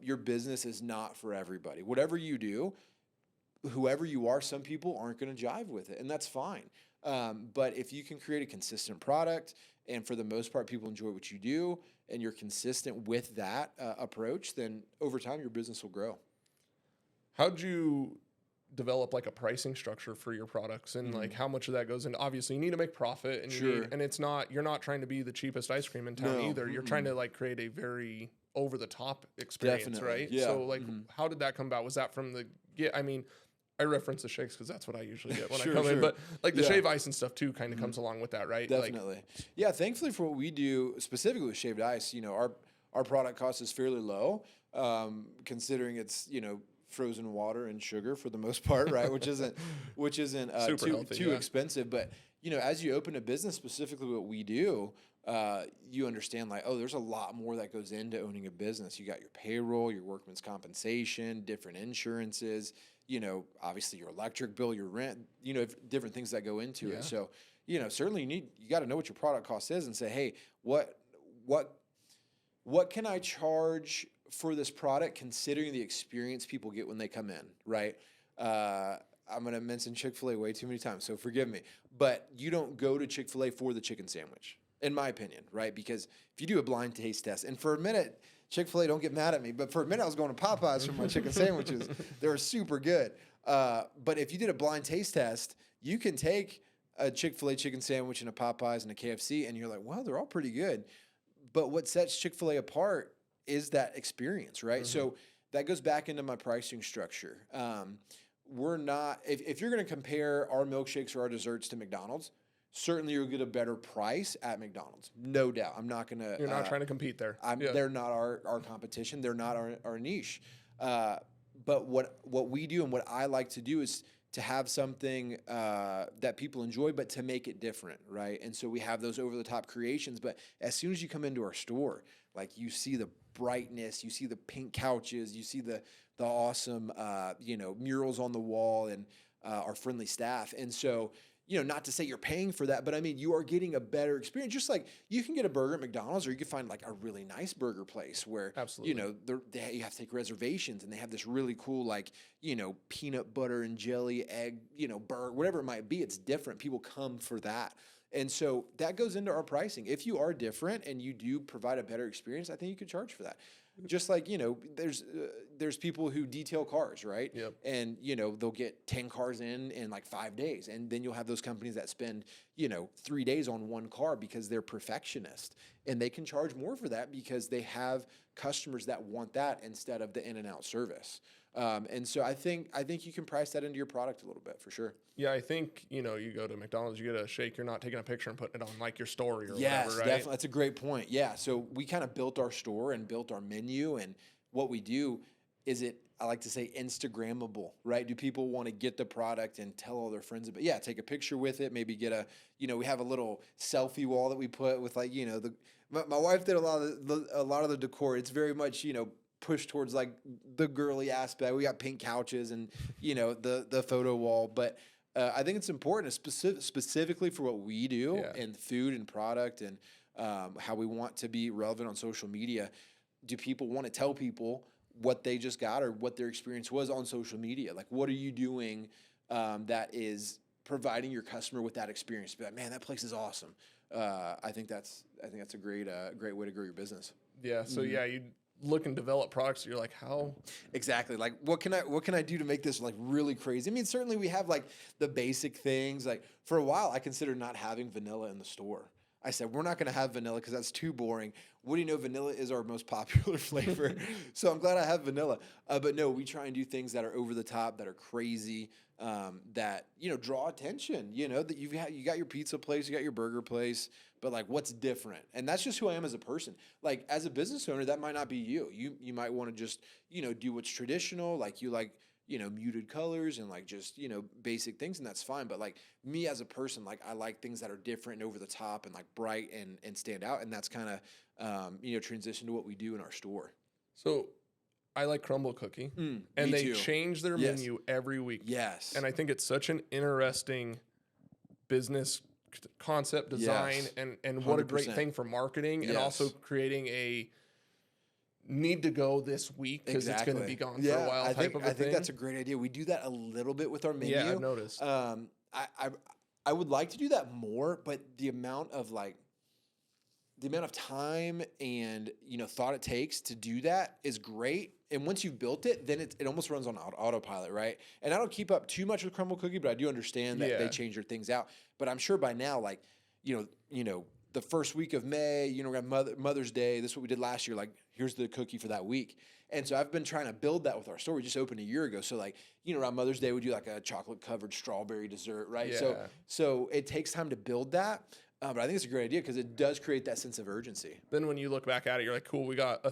Your business is not for everybody. Whatever you do, whoever you are, some people aren't going to jive with it, and that's fine. But if you can create a consistent product, and for the most part, people enjoy what you do, and you're consistent with that approach, then over time, your business will grow. How'd you develop like a pricing structure for your products, and like how much of that goes into? Obviously, you need to make profit, and sure. you're not trying to be the cheapest ice cream in town either. You're trying to like create a very over the top experience, Definitely. right? Yeah. So like, how did that come about? Was that from the? Yeah, I reference the shakes because that's what I usually get when I come in. But like the shave ice and stuff too kind of comes along with that, right? Definitely. Like, yeah, thankfully for what we do, specifically with shaved ice, our product cost is fairly low, considering it's, frozen water and sugar for the most part, right? Which isn't too expensive. But, as you open a business, specifically what we do, you understand like, oh, there's a lot more that goes into owning a business. You got your payroll, your workman's compensation, different insurances, obviously your electric bill, your rent, different things that go into it. So, certainly you got to know what your product cost is and say, hey, what can I charge for this product considering the experience people get when they come in, right? I'm going to mention Chick-fil-A way too many times, so forgive me. But you don't go to Chick-fil-A for the chicken sandwich, in my opinion, right? Because if you do a blind taste test, and for a minute, Chick-fil-A, don't get mad at me, but for a minute I was going to Popeyes for my chicken sandwiches. They were super good. But if you did a blind taste test, you can take a Chick-fil-A chicken sandwich and a Popeyes and a KFC, and you're like, wow, they're all pretty good. But what sets Chick-fil-A apart is that experience, right? Mm-hmm. So that goes back into my pricing structure. We're not, if you're going to compare our milkshakes or our desserts to McDonald's, certainly you'll get a better price at McDonald's. No doubt. I'm not going to. You're not trying to compete there. They're not our competition. They're not our niche. But what we do and what I like to do is to have something that people enjoy, but to make it different, right? And so we have those over-the-top creations. But as soon as you come into our store, like you see the brightness, you see the pink couches, you see the awesome murals on the wall, and our friendly staff. And so, not to say you're paying for that, but I mean, you are getting a better experience. Just like you can get a burger at McDonald's, or you can find like a really nice burger place where, absolutely, you have to take reservations, and they have this really cool, like, peanut butter and jelly, egg, burger, whatever it might be. It's different. People come for that. And so that goes into our pricing. If you are different and you do provide a better experience, I think you could charge for that. Just like, there's people who detail cars, right? Yep. And, they'll get 10 cars in like 5 days. And then you'll have those companies that spend, 3 days on one car because they're perfectionist. And they can charge more for that because they have customers that want that instead of the in-and-out service. And so I think you can price that into your product a little bit for sure. Yeah, I think, you go to McDonald's, you get a shake, you're not taking a picture and putting it on like your story or yes, whatever, right? Definitely. That's a great point. Yeah. So we kind of built our store and built our menu, and what we do is I like to say Instagrammable, right? Do people want to get the product and tell all their friends about it? Yeah, take a picture with it, maybe get we have a little selfie wall that we put with like, my wife did a lot of the decor. It's very much, push towards like the girly aspect. We got pink couches and the photo wall, but I think it's important, specifically for what we do and food and product and how we want to be relevant on social media. Do people want to tell people what they just got or what their experience was on social media? Like, what are you doing that is providing your customer with that experience? Be like, man, that place is awesome. I think that's a great way to grow your business. Yeah. So you look and develop products. You're like, how exactly? Like, what can I do to make this like really crazy? I mean, certainly we have like the basic things. Like for a while, I considered not having vanilla in the store. I said, we're not going to have vanilla because that's too boring. What do you know? Vanilla is our most popular flavor. So I'm glad I have vanilla. But no, we try and do things that are over the top, that are crazy, that, draw attention, that you got your pizza place, you got your burger place, but like what's different? And that's just who I am as a person. Like as a business owner, that might not be you. You might want to just, do what's traditional. Like you like, muted colors and like just, basic things, and that's fine. But like me as a person, like I like things that are different and over the top and like bright and stand out. And that's kind of, transition to what we do in our store. So I like Crumble Cookie, and they change their menu every week. Yes. And I think it's such an interesting business concept, design, and what a great thing for marketing and also creating a need to go this week because it's going to be gone for a while. I think that's a great idea. We do that a little bit with our menu. Yeah, I've noticed. I would like to do that more, but the amount of time and thought it takes to do that is great. And once you've built it, then it almost runs on autopilot, right? And I don't keep up too much with Crumble Cookie, but I do understand that they change their things out. But I'm sure by now, the first week of May, you know, we got Mother's Day. This is what we did last year. Like, here's the cookie for that week. And so I've been trying to build that with our store. We just opened a year ago. So like, you know, around Mother's Day, we do like a chocolate covered strawberry dessert, right? Yeah. So it takes time to build that. But I think it's a great idea because it does create that sense of urgency. Then when you look back at it, you're like, cool, we got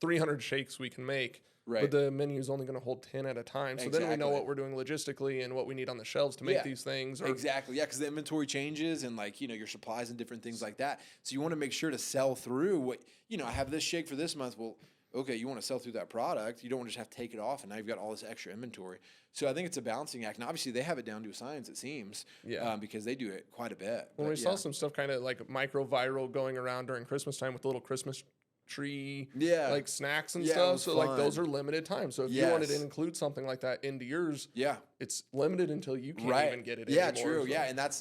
300 shakes we can make. Right. But the menu is only going to hold 10 at a time. So then we know what we're doing logistically and what we need on the shelves to make these things. Exactly. Yeah, because the inventory changes and like, you know, your supplies and different things like that. So you want to make sure to sell through what, you know, I have this shake for this month. Well, okay, you want to sell through that product. You don't want to just have to take it off and now you've got all this extra inventory. So I think it's a balancing act. And obviously they have it down to a science, it seems, because they do it quite a bit. When we saw some stuff kind of like micro viral going around during Christmas time with the little Christmas tree like snacks and stuff, so like those are limited time. So if you wanted to include something like that into yours, it's limited until you can't even get it anymore. True. So.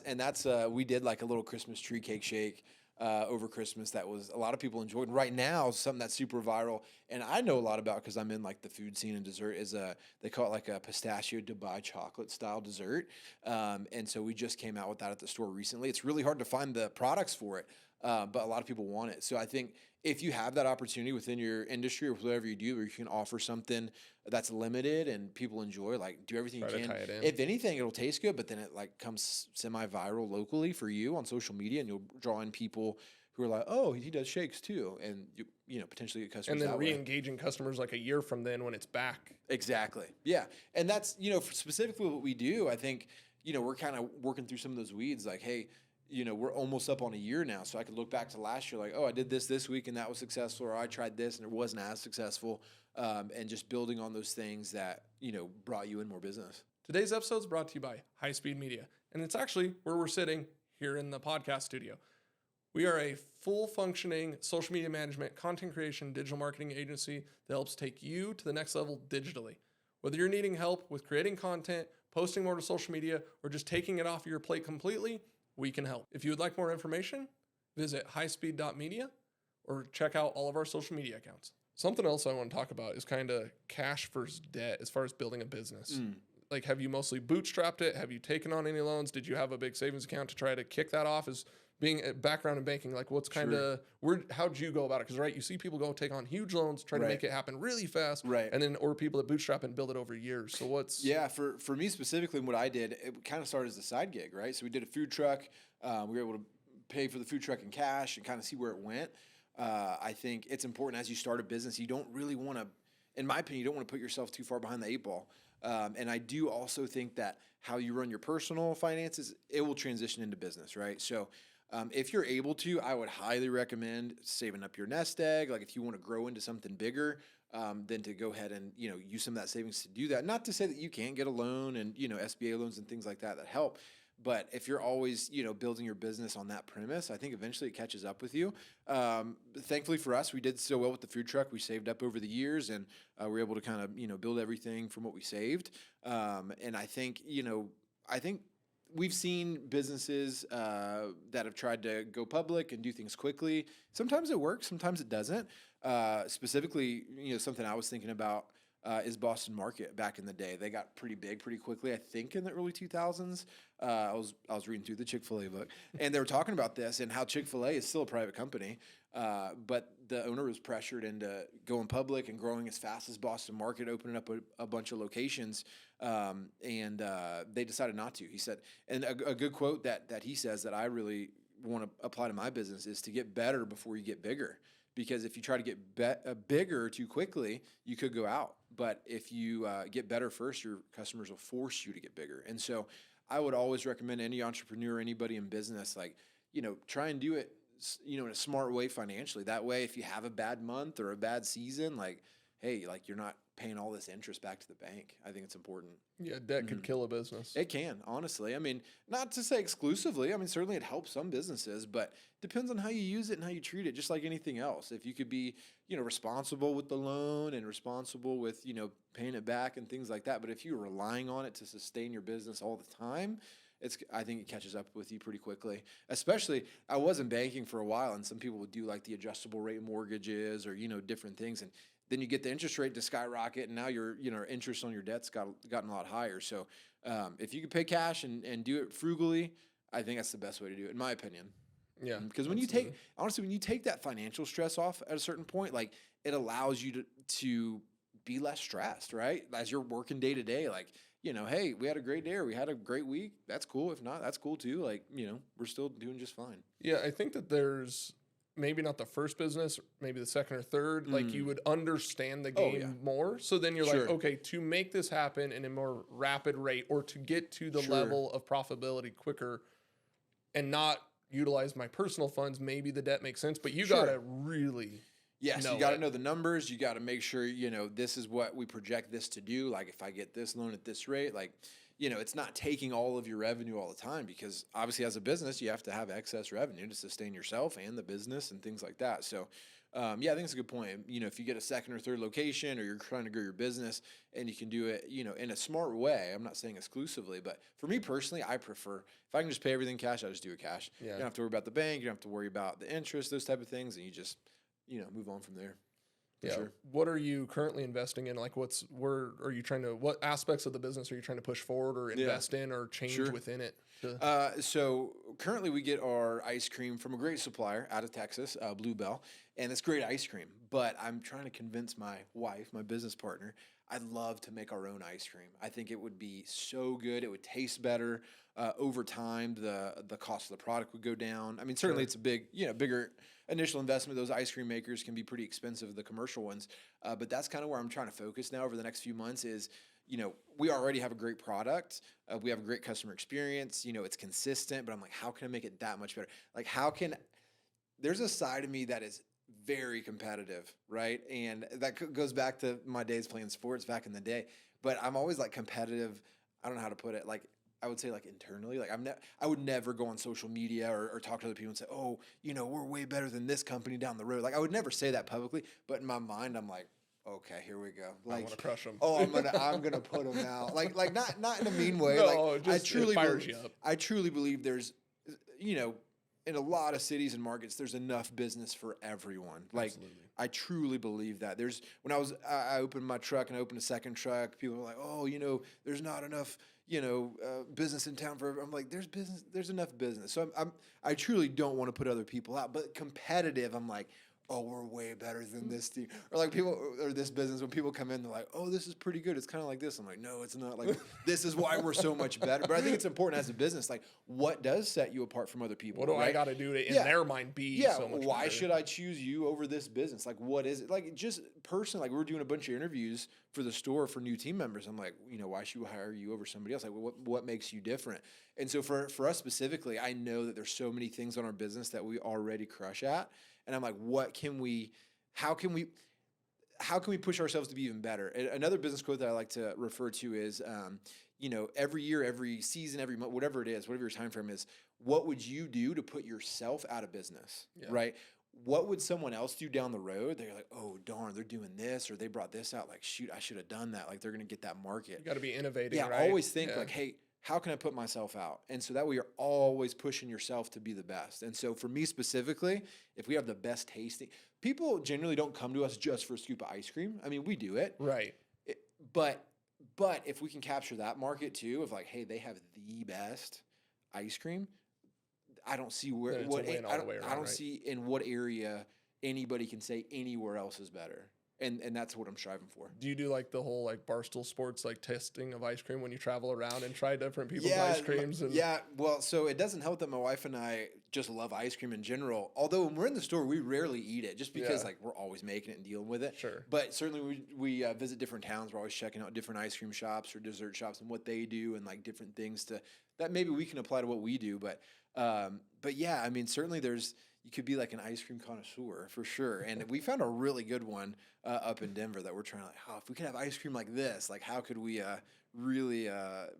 And that's we did like a little Christmas tree cake shake over Christmas that was a lot of people enjoyed. Right now, something that's super viral and I know a lot about because I'm in like the food scene and dessert is they call it like a pistachio Dubai chocolate style dessert, and so we just came out with that at the store recently. It's really hard to find the products for it, but a lot of people want it. So I think if you have that opportunity within your industry or whatever you do, where you can offer something that's limited and people enjoy, like do everything you can. If anything, it'll taste good, but then it like comes semi-viral locally for you on social media, and you'll draw in people who are like, oh, he does shakes too, and you know potentially get customers. And then re-engaging customers like a year from then when it's back. Exactly. Yeah, and that's specifically what we do. I think we're kind of working through some of those weeds. Like, hey. We're almost up on a year now, so I could look back to last year like, oh, I did this week and that was successful, or I tried this and it wasn't as successful, and just building on those things that, brought you in more business. Today's episode is brought to you by High Speed Media, and it's actually where we're sitting here in the podcast studio. We are a full-functioning social media management, content creation, digital marketing agency that helps take you to the next level digitally. Whether you're needing help with creating content, posting more to social media, or just taking it off your plate completely, we can help. If you would like more information, visit highspeed.media or check out all of our social media accounts. Something else I want to talk about is kind of cash versus debt as far as building a business. Like, have you mostly bootstrapped it? Have you taken on any loans? Did you have a big savings account to try to kick that off as being a background in banking? Like, what's kind of, how'd you go about it? Because, right, you see people go take on huge loans, try to make it happen really fast. Right. And then, or people that bootstrap and build it over years. So what's... Yeah, for me specifically, what I did, it kind of started as a side gig, right? So we did a food truck. We were able to pay for the food truck in cash and kind of see where it went. I think it's important as you start a business, you don't really want to, in my opinion, you don't want to put yourself too far behind the eight ball. And I do also think that how you run your personal finances, it will transition into business, right? So if you're able to, I would highly recommend saving up your nest egg. Like if you want to grow into something bigger, then to go ahead and, use some of that savings to do that. Not to say that you can't get a loan and, SBA loans and things like that help. But if you're always, building your business on that premise, I think eventually it catches up with you. Thankfully for us, we did so well with the food truck. We saved up over the years, and we were able to kind of, build everything from what we saved. And I think, we've seen businesses that have tried to go public and do things quickly. Sometimes it works, sometimes it doesn't. Specifically, something I was thinking about is Boston Market back in the day. They got pretty big pretty quickly, I think in the early 2000s. I was reading through the Chick-fil-A book, and they were talking about this and how Chick-fil-A is still a private company, but the owner was pressured into going public and growing as fast as Boston Market, opening up a bunch of locations, and they decided not to. He said, and a good quote that he says that I really want to apply to my business is to get better before you get bigger. Because if you try to get bigger too quickly, you could go out. But if you get better first, your customers will force you to get bigger. And so I would always recommend any entrepreneur, anybody in business, like, try and do it, in a smart way financially. That way, if you have a bad month or a bad season, like, hey, like you're not paying all this interest back to the bank. I think it's important. Yeah, debt could kill a business. It can, honestly. I mean, not to say exclusively. I mean, certainly it helps some businesses, but depends on how you use it and how you treat it, just like anything else. If you could be, responsible with the loan and responsible with, paying it back and things like that. But if you're relying on it to sustain your business all the time, I think it catches up with you pretty quickly. Especially, I was in banking for a while, and some people would do like the adjustable rate mortgages or, different things. And then you get the interest rate to skyrocket, and now your interest on your debt's gotten a lot higher. So if you could pay cash and do it frugally, I think that's the best way to do it, in my opinion. Yeah. Because when you take that financial stress off at a certain point, like it allows you to be less stressed, right? As you're working day to day, like, hey, we had a great day or we had a great week. That's cool. If not, that's cool too. Like, we're still doing just fine. Yeah. I think that there's maybe not the first business, maybe the second or third, like you would understand the game more. So then you're like, okay, to make this happen in a more rapid rate or to get to the level of profitability quicker and not utilize my personal funds, maybe the debt makes sense, but you got to really you got to know the numbers. You got to make sure, this is what we project this to do. Like if I get this loan at this rate, like, it's not taking all of your revenue all the time, because obviously as a business, you have to have excess revenue to sustain yourself and the business and things like that. So, I think it's a good point. If you get a second or third location or you're trying to grow your business and you can do it, in a smart way, I'm not saying exclusively, but for me personally, I prefer, if I can just pay everything cash, I just do it cash. Yeah. You don't have to worry about the bank. You don't have to worry about the interest, those type of things. And you just, move on from there. Sure. What are you currently investing in? Like what aspects of the business are you trying to push forward or invest in or change within it? So currently we get our ice cream from a great supplier out of Texas, Bluebell, and it's great ice cream. But I'm trying to convince my wife, my business partner, I'd love to make our own ice cream. I think it would be so good. It would taste better. Over time, the cost of the product would go down. I mean, certainly it's a bigger initial investment. Those ice cream makers can be pretty expensive, the commercial ones. But that's kind of where I'm trying to focus now over the next few months is, we already have a great product. We have a great customer experience. It's consistent, but I'm like, how can I make it that much better? Like, there's a side of me that is very competitive, right? And that goes back to my days playing sports back in the day. But I'm always like competitive. I don't know how to put it. Like, I would say like internally, like I would never go on social media or talk to other people and say, oh, we're way better than this company down the road. Like I would never say that publicly, but in my mind, I'm like, okay, here we go. Like, I want to crush them. Oh, I'm gonna put them out. Like not in a mean way. No, like just it fires you up. I truly believe there's, in a lot of cities and markets, there's enough business for everyone. Like, absolutely. I truly believe that. When I opened my truck and I opened a second truck, people were like, oh, there's not enough, business in town for everyone. I'm like, there's enough business. So I truly don't want to put other people out, but competitive, I'm like, oh, we're way better than this team. Or like this business, when people come in, they're like, oh, this is pretty good. It's kind of like this. I'm like, no, it's not. Like, this is why we're so much better. But I think it's important as a business, like, what does set you apart from other people? What do I got to do to, in their mind, be so much why better? Should I choose you over this business? Like, what is it? Like, just personally, like, we were doing a bunch of interviews for the store for new team members. I'm like, why should we hire you over somebody else? Like, what makes you different? And so for us specifically, I know that there's so many things on our business that we already crush at. And I'm like, how can we push ourselves to be even better? Another business quote that I like to refer to is, every year, every season, every month, whatever it is, whatever your time frame is, what would you do to put yourself out of business, right? What would someone else do down the road? They're like, oh, darn, they're doing this, or they brought this out. Like, shoot, I should have done that. Like, they're going to get that market. You got to be innovating, right? Always think like, hey, how can I put myself out? And so that way you're always pushing yourself to be the best. And so for me specifically, if we have the best tasting, people generally don't come to us just for a scoop of ice cream. I mean, we do it. Right. But if we can capture that market too, of like, hey, they have the best ice cream, I don't see I don't see in what area anybody can say anywhere else is better. And that's what I'm striving for. Do you do like the whole like Barstool Sports like testing of ice cream when you travel around and try different people's ice creams? Well, so it doesn't help that my wife and I just love ice cream in general. Although when we're in the store, we rarely eat it just because like we're always making it and dealing with it. Sure. But certainly we visit different towns. We're always checking out different ice cream shops or dessert shops and what they do and like different things that maybe we can apply to what we do. But yeah, I mean, certainly you could be like an ice cream connoisseur for sure. And we found a really good one up in Denver that we're trying to like, if we could have ice cream like this, like how could we really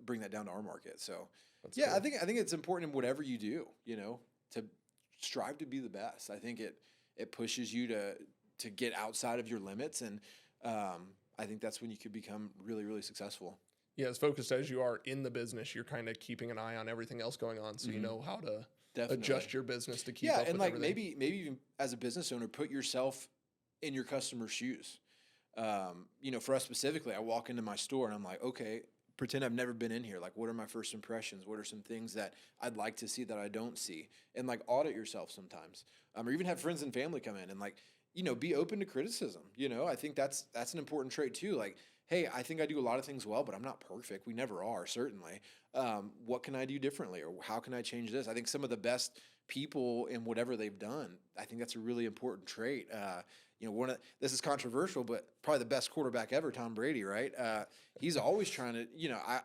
bring that down to our market? So that's cool. I think it's important in whatever you do, to strive to be the best. I think it pushes you to get outside of your limits. And I think that's when you could become really, really successful. Yeah, as focused as you are in the business, you're kind of keeping an eye on everything else going on. So you know how to adjust your business to keep up with everything. maybe even as a business owner, put yourself in your customer's shoes. For us specifically, I walk into my store and I'm like, okay, pretend I've never been in here. Like, what are my first impressions? What are some things that I'd like to see that I don't see? And like audit yourself sometimes, or even have friends and family come in and like, be open to criticism. I think that's an important trait too. Like, hey, I think I do a lot of things well, but I'm not perfect. We never are, certainly. What can I do differently, or how can I change this? I think some of the best people in whatever they've done, I think that's a really important trait. This is controversial, but probably the best quarterback ever, Tom Brady, right? He's always trying to,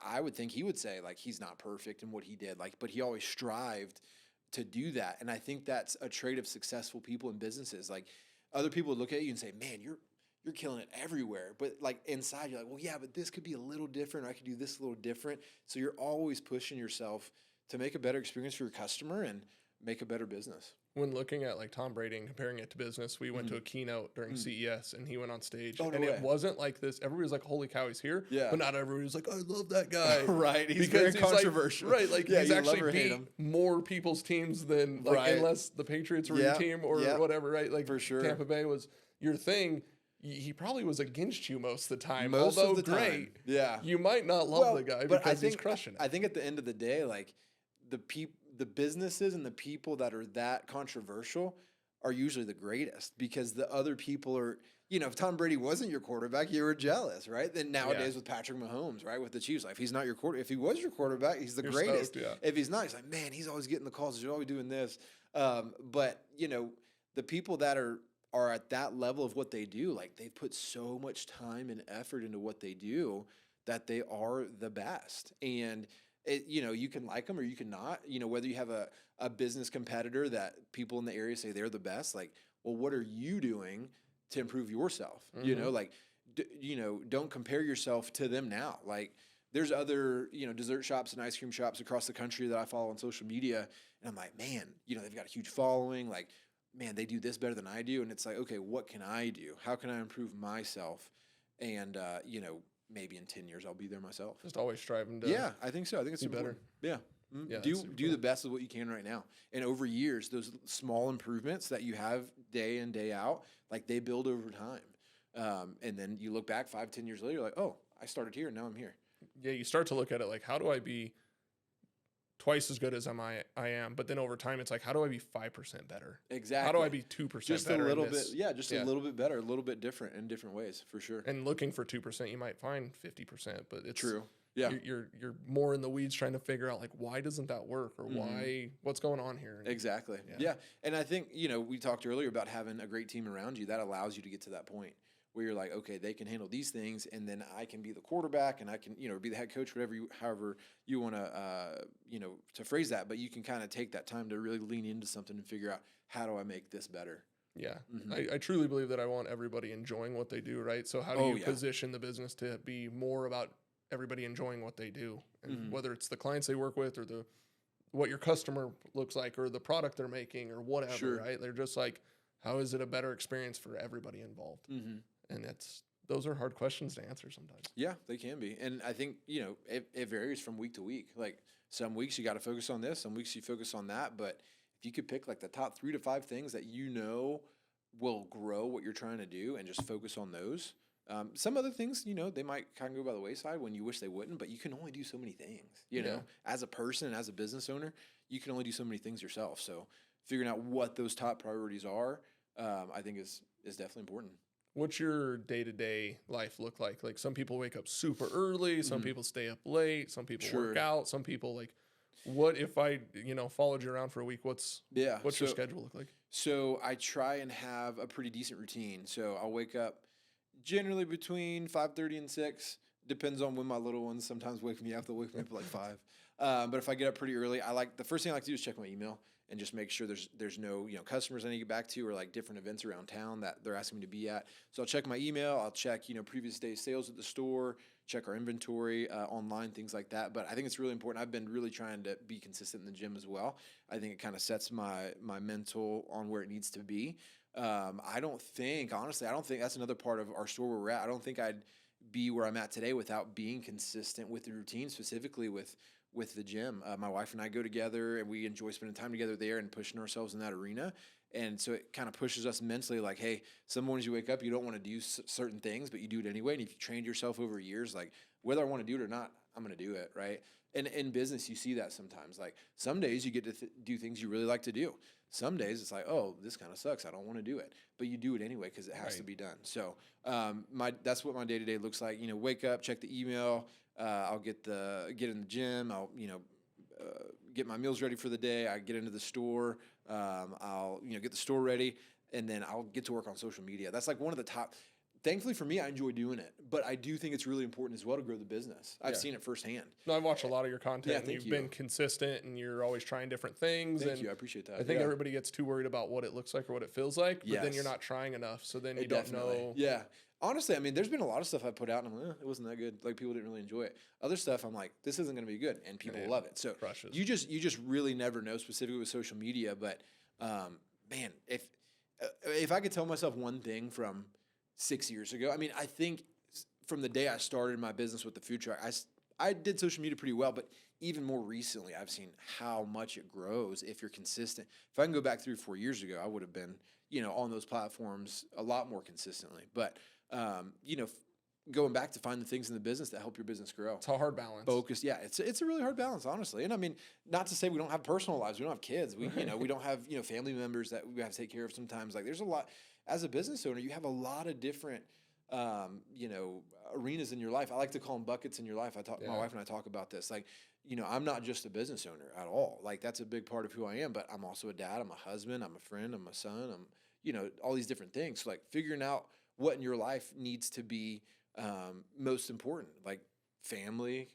I would think he would say like he's not perfect in what he did, like, but he always strived to do that. And I think that's a trait of successful people in businesses. Like, other people would look at you and say, man, you're killing it everywhere. But like inside, you're like, well, yeah, but this could be a little different, or I could do this a little different. So you're always pushing yourself to make a better experience for your customer and make a better business. When looking at like Tom Brady and comparing it to business, we went to a keynote during CES and he went on stage it wasn't like this. Everybody was like, holy cow, he's here. Yeah. But not everybody was like, I love that guy. Right. He's very controversial. Like, right. Like he's actually beat more people's teams than like, unless the Patriots were your team or whatever, right? Like for sure. Tampa Bay was your thing. He probably was against you most of the time. Although great. Yeah. You might not love the guy because he's crushing it. I think at the end of the day, like the businesses and the people that are that controversial are usually the greatest, because the other people are, if Tom Brady wasn't your quarterback, you were jealous, right? Then nowadays with Patrick Mahomes, right, with the Chiefs, like if he's not your quarterback, if he was your quarterback, he's the greatest. Stoked, If he's not, he's like, man, he's always getting the calls. He's always doing this. But the people that are at that level of what they do, like they put so much time and effort into what they do that they are the best. And you can like them or you can not, whether you have a business competitor that people in the area say they're the best, like, well, what are you doing to improve yourself? Don't compare yourself to them now. Like there's other, dessert shops and ice cream shops across the country that I follow on social media. And I'm like, man, they've got a huge following. Like, man, they do this better than I do. And it's like, okay, what can I do? How can I improve myself? And, maybe in 10 years I'll be there myself. Just always striving to. Yeah, I think so. I think it's better. Yeah. Do the best of what you can right now. And over years, those small improvements that you have day in, day out, like they build over time. And then you look back 5-10 years later, you're like, oh, I started here and now I'm here. Yeah, you start to look at it like, how do I be twice as good as I am? But then over time, it's like, how do I be 5% better? Exactly. How do I be 2% just better? A little bit. Yeah, just a little bit better, a little bit different in different ways, for sure. And looking for 2%, you might find 50%, but it's true. Yeah, you're more in the weeds trying to figure out like, why doesn't that work, or what's going on here? Exactly. Yeah. And I think we talked earlier about having a great team around you that allows you to get to that point where you're like, okay, they can handle these things, and then I can be the quarterback, and I can, be the head coach, however you want to, to phrase that. But you can kind of take that time to really lean into something and figure out, how do I make this better? Yeah, I truly believe that I want everybody enjoying what they do, right? So how do you position the business to be more about everybody enjoying what they do, and whether it's the clients they work with, or what your customer looks like, or the product they're making, or whatever, right? They're just like, how is it a better experience for everybody involved? And those are hard questions to answer sometimes. Yeah, they can be. And I think, it varies from week to week. Like some weeks you got to focus on this, some weeks you focus on that. But if you could pick like the top 3 to 5 things that will grow what you're trying to do, and just focus on those. Some other things, they might kind of go by the wayside when you wish they wouldn't, but you can only do so many things, as a person and as a business owner, you can only do so many things yourself. So figuring out what those top priorities are, I think is definitely important. What's your day-to-day life look like? Like some people wake up super early, some people stay up late, some people work out, some people like, what if I, followed you around for a week? What's your schedule look like? So I try and have a pretty decent routine. So I'll wake up generally between 5:30 and 6. Depends on when my little ones sometimes wake me up. They'll wake me up at like 5. But if I get up pretty early, the first thing I like to do is check my email and just make sure there's no customers I need to get back to, or like different events around town that they're asking me to be at. So I'll check my email. I'll check previous day's sales at the store, check our inventory online, things like that. But I think it's really important. I've been really trying to be consistent in the gym as well. I think it kind of sets my mental on where it needs to be. I don't think that's another part of our store where we're at. I don't think I'd be where I'm at today without being consistent with the routine, specifically with the gym. My wife and I go together, and we enjoy spending time together there and pushing ourselves in that arena. And so it kind of pushes us mentally, like, hey, some mornings you wake up, you don't want to do certain things, but you do it anyway. And if you trained yourself over years, like whether I want to do it or not, I'm going to do it. Right. And in business, you see that sometimes. Like some days you get to do things you really like to do. Some days it's like, oh, this kind of sucks. I don't want to do it, but you do it anyway because it has to be done. So that's what my day-to-day looks like. Wake up, check the email. I'll get in the gym. I'll get my meals ready for the day. I get into the store. I'll get the store ready, and then I'll get to work on social media. That's like one of the top. Thankfully for me, I enjoy doing it, but I do think it's really important as well to grow the business. I've seen it firsthand. No, I've watched a lot of your content, and you've been consistent, and you're always trying different things. Thank you. I appreciate that. I think everybody gets too worried about what it looks like or what it feels like, but then you're not trying enough, so then you don't know. Yeah. Honestly, I mean, there's been a lot of stuff I put out, and I'm like, it wasn't that good. Like, people didn't really enjoy it. Other stuff, I'm like, this isn't going to be good, and people love it. So you just really never know, specifically with social media. But man, if I could tell myself one thing from 6 years ago, I mean, I think from the day I started my business with the food truck, I did social media pretty well, but even more recently, I've seen how much it grows if you're consistent. If I can go back 3 or 4 years ago, I would have been, on those platforms a lot more consistently. But going back to find the things in the business that help your business grow. It's a hard balance. Focus. Yeah, it's a really hard balance, honestly. And I mean, not to say we don't have personal lives. We don't have kids. We we don't have family members that we have to take care of sometimes. Like there's a lot. As a business owner, you have a lot of different arenas in your life. I like to call them buckets in your life. My wife and I talk about this. Like, I'm not just a business owner at all. Like that's a big part of who I am. But I'm also a dad. I'm a husband. I'm a friend. I'm a son. I'm all these different things. So like figuring out what in your life needs to be most important, like family,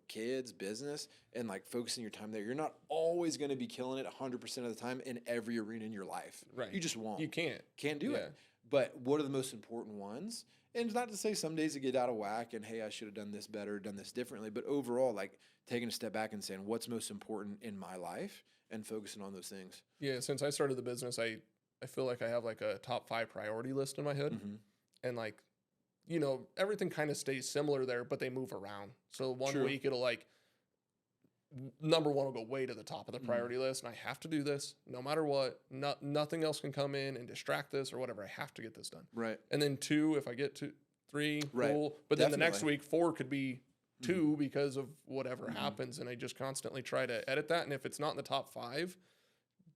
kids, business, and like focusing your time there. You're not always going to be killing it 100% of the time in every arena in your life. Right. You just won't. You can't do it. But what are the most important ones? And it's not to say some days it get out of whack and, hey, I should have done this better, done this differently. But overall, like taking a step back and saying what's most important in my life and focusing on those things. Yeah. Since I started the business, I feel like I have like a top 5 priority list in my head. Mm-hmm. And like, everything kind of stays similar there, but they move around. So one week it'll like, number 1 will go way to the top of the priority list, and I have to do this no matter what. Nothing else can come in and distract this or whatever. I have to get this done. Right. And then 2, if I get to 3, cool. But then the next week 4 could be 2 because of whatever happens, and I just constantly try to edit that. And if it's not in the top 5,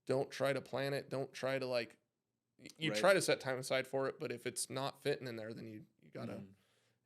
don't try to plan it. Don't try to like. You try to set time aside for it, but if it's not fitting in there, then you gotta.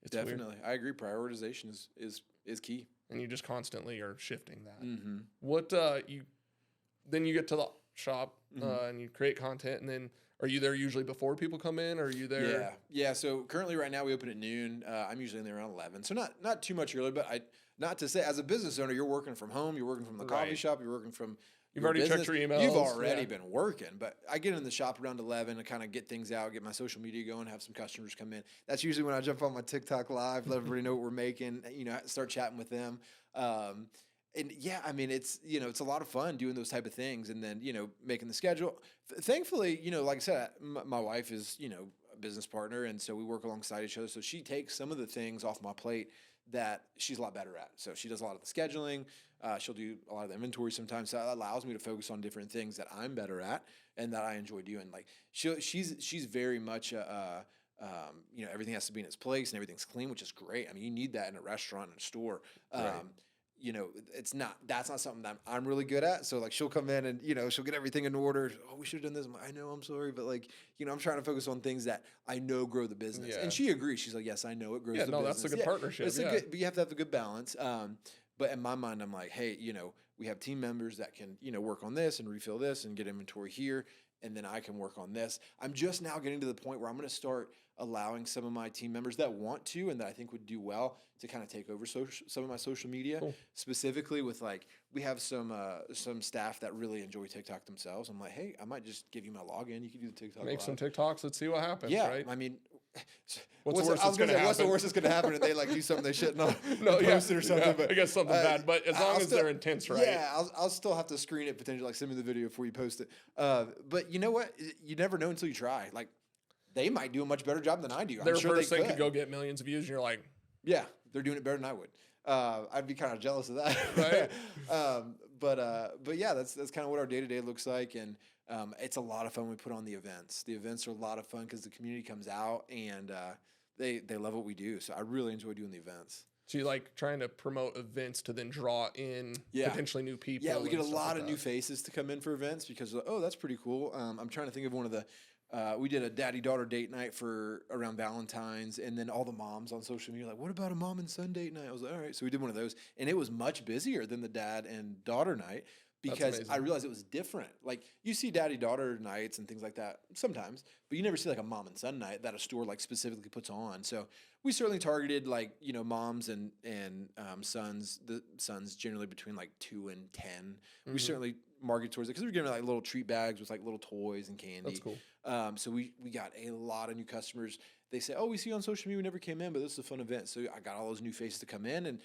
It's definitely. weird. I agree. Prioritization is key, and you just constantly are shifting that. Mm-hmm. What then you get to the shop and you create content, and then are you there usually before people come in, or are you there? Yeah. So currently, right now, we open at noon. I'm usually in there around 11, so not too much early. But not to say, as a business owner, you're working from home, you're working from the coffee shop, you're working from. You've already checked your emails. You've already been working, but I get in the shop around 11 to kind of get things out, get my social media going, have some customers come in. That's usually when I jump on my TikTok live, let everybody know what we're making, start chatting with them. And yeah, I mean, it's a lot of fun doing those type of things, and then making the schedule. Thankfully, like I said, my wife is a business partner, and so we work alongside each other. So she takes some of the things off my plate that she's a lot better at. So she does a lot of the scheduling. She'll do a lot of the inventory sometimes. So that allows me to focus on different things that I'm better at and that I enjoy doing. Like she's very much everything has to be in its place and everything's clean, which is great. I mean, you need that in a restaurant and a store. That's not something that I'm really good at. So like she'll come in and, she'll get everything in order. Oh, we should have done this. I'm like, I know, I'm sorry. But like, I'm trying to focus on things that I know grow the business. Yeah. And she agrees. She's like, yes, I know it grows the business. That's a good partnership. But you have to have a good balance. But in my mind, I'm like, hey, we have team members that can, work on this and refill this and get inventory here. And then I can work on this. I'm just now getting to the point where I'm going to start allowing some of my team members that want to and that I think would do well to kind of take over some of my social media, specifically with like, we have some staff that really enjoy TikTok themselves. I'm like, hey, I might just give you my login. You can do the TikTok Make some TikToks. Let's see what happens, right? I mean, what's the worst that's going to happen if they like do something they shouldn't post it or something? But I guess something bad, but as long as they're intense, right? Yeah, I'll still have to screen it potentially, like send me the video before you post it. But you know what? You never know until you try. Like, they might do a much better job than I do. Their first thing could go get millions of views, and you're like, yeah, they're doing it better than I would. I'd be kind of jealous of that, right? But yeah, that's kind of what our day-to-day looks like, and it's a lot of fun when we put on the events. The events are a lot of fun because the community comes out and they love what we do. So I really enjoy doing the events. So you like trying to promote events to then draw in potentially new people. Yeah, we get a lot of new faces to come in for events because, oh, that's pretty cool. I'm trying to think of one of the, we did a daddy-daughter date night for around Valentine's, and then all the moms on social media like, what about a mom and son date night? I was like, all right. So we did one of those, and it was much busier than the dad and daughter night because I realized it was different. Like you see daddy-daughter nights and things like that sometimes, but you never see like a mom and son night that a store like specifically puts on. So we certainly targeted like, you know, moms and sons, the sons generally between like 2 and 10. Mm-hmm. We certainly market towards it because we're giving like little treat bags with like little toys and candy. That's cool. So we got a lot of new customers. They say, oh, we see you on social media. We never came in, but this is a fun event. So I got all those new faces to come in, and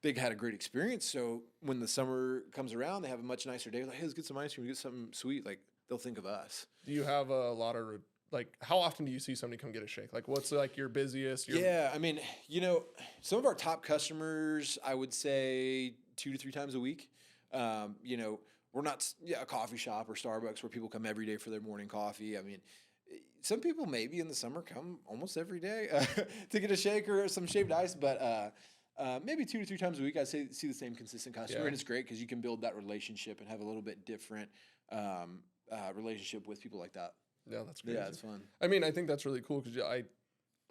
Big had a great experience. So when the summer comes around, they have a much nicer day. Like, hey, let's get some ice cream, get something sweet. Like they'll think of us. Do you have a lot of like? How often do you see somebody come get a shake? Like, what's like your busiest? Yeah, I mean, you know, some of our top customers, I would say 2 to 3 times a week. You know, we're not a coffee shop or Starbucks where people come every day for their morning coffee. I mean, some people maybe in the summer come almost every day to get a shake or some shaved ice, but maybe 2 to 3 times a week, I'd say see the same consistent customer, and it's great because you can build that relationship and have a little bit different relationship with people like that. Yeah, that's great. Yeah, it's fun. I mean, I think that's really cool because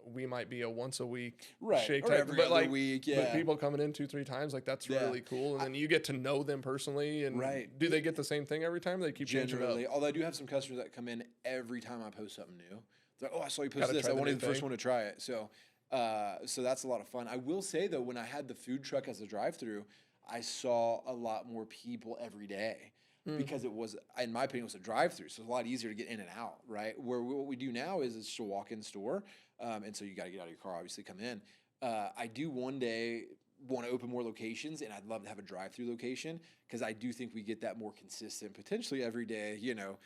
we might be a once a week shake or type, every but other like week. but people coming in 2-3 times, like that's really cool, and then you get to know them personally. And do they get the same thing every time? They keep changing it up. Although I do have some customers that come in every time I post something new. They're like, oh, I saw you post this. I want to be the first one to try it. So that's a lot of fun. I will say though, when I had the food truck as a drive-through, I saw a lot more people every day. Because it was, in my opinion, it was a drive-through, so it's a lot easier to get in and out, right? Where what we do now is it's just a walk-in store, and so you got to get out of your car, obviously, come in. I do one day want to open more locations, and I'd love to have a drive-through location because I do think we get that more consistent, potentially every day, you know.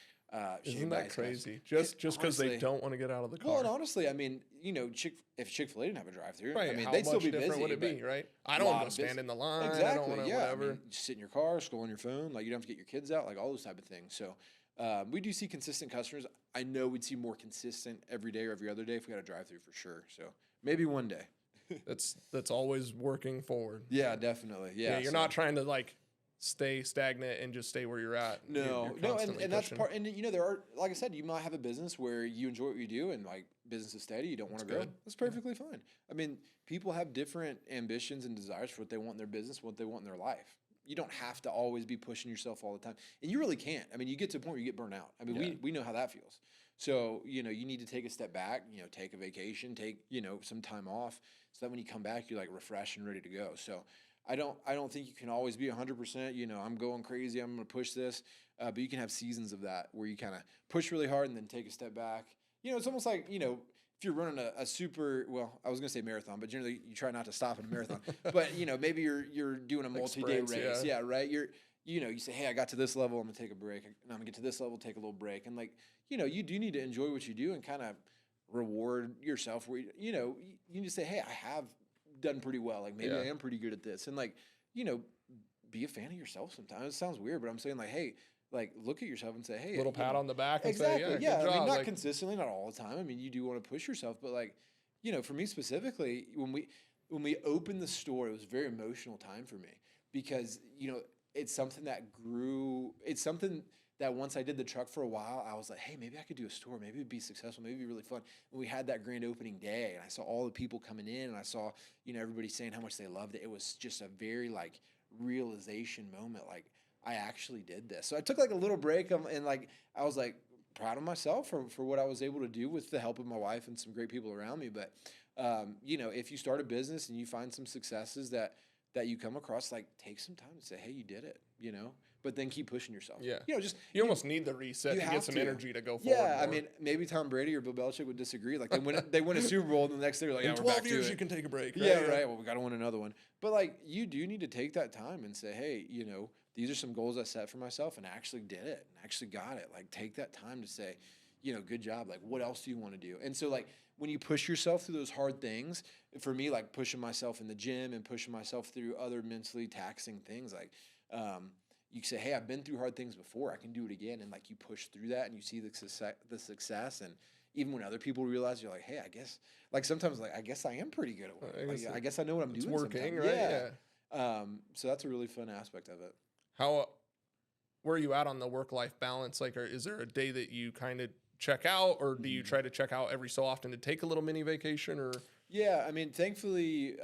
Isn't that crazy? Just because they don't want to get out of the car. Well, and honestly, I mean, you know, if Chick-fil-A didn't have a drive-through, right, I mean, how they'd still be different busy. Would it be, right? I don't want to stand in the line. Exactly. I don't wanna, whatever. I mean, just sit in your car, scroll on your phone. Like you don't have to get your kids out. Like all those type of things. So we do see consistent customers. I know we'd see more consistent every day or every other day if we had a drive-through for sure. So maybe one day. That's always working forward. Yeah, definitely. Yeah, you're not trying to like stay stagnant and just stay where you're at. No, and that's part. And you know, there are, like I said, you might have a business where you enjoy what you do, and like business is steady. You don't want to grow. That's perfectly fine. I mean, people have different ambitions and desires for what they want in their business, what they want in their life. You don't have to always be pushing yourself all the time, and you really can't. I mean, you get to a point where you get burnt out. I mean, we know how that feels. So you know, you need to take a step back. You know, take a vacation, take some time off, so that when you come back, you're like refreshed and ready to go. So. I don't think you can always be 100%, I'm going crazy, I'm going to push this, but you can have seasons of that where you kind of push really hard and then take a step back. It's almost like, if you're running a super, well, I was going to say marathon, but generally you try not to stop in a marathon, but maybe you're doing a multi-day race. Yeah. Right. You say, hey, I got to this level, I'm going to take a break, and I'm going to get to this level, take a little break. And like, you do need to enjoy what you do and kind of reward yourself where, you need to say, hey, I have done pretty well. Like maybe I am pretty good at this. And like, be a fan of yourself sometimes. It sounds weird, but I'm saying like, hey, like look at yourself and say, hey, little pat on the back and say, good job. I mean, not like, consistently, not all the time. I mean, you do want to push yourself, but like, for me specifically, when we opened the store, it was a very emotional time for me because, it's something that grew. It's something that once I did the truck for a while, I was like, hey, maybe I could do a store. Maybe it'd be successful. Maybe it'd be really fun. And we had that grand opening day, and I saw all the people coming in, and I saw, everybody saying how much they loved it. It was just a very, like, realization moment. Like, I actually did this. So I took, like, a little break, and, like, I was, like, proud of myself for what I was able to do with the help of my wife and some great people around me. But, if you start a business and you find some successes that you come across, like, take some time to say, hey, you did it, but then keep pushing yourself. Yeah. You almost need the reset to get some energy to go forward. Yeah, I mean, maybe Tom Brady or Bill Belichick would disagree. Like, they win a Super Bowl, and the next day, like, in 12 years, you can take a break. Right? Yeah, right. Well, we got to win another one. But, like, you do need to take that time and say, hey, these are some goals I set for myself, and I actually did it, and actually got it. Like, take that time to say, good job. Like, what else do you want to do? And so, like, when you push yourself through those hard things, for me, like pushing myself in the gym and pushing myself through other mentally taxing things, like, you say, hey, I've been through hard things before. I can do it again. And like you push through that and you see the success. And even when other people realize, you're like, hey, I guess, like sometimes like, I guess I am pretty good at what I guess I know what I'm doing. It's working, sometimes. right? Yeah. So that's a really fun aspect of it. Where are you at on the work-life balance? Like, is there a day that you kind of check out, or do you try to check out every so often to take a little mini vacation, or? Yeah, I mean, thankfully,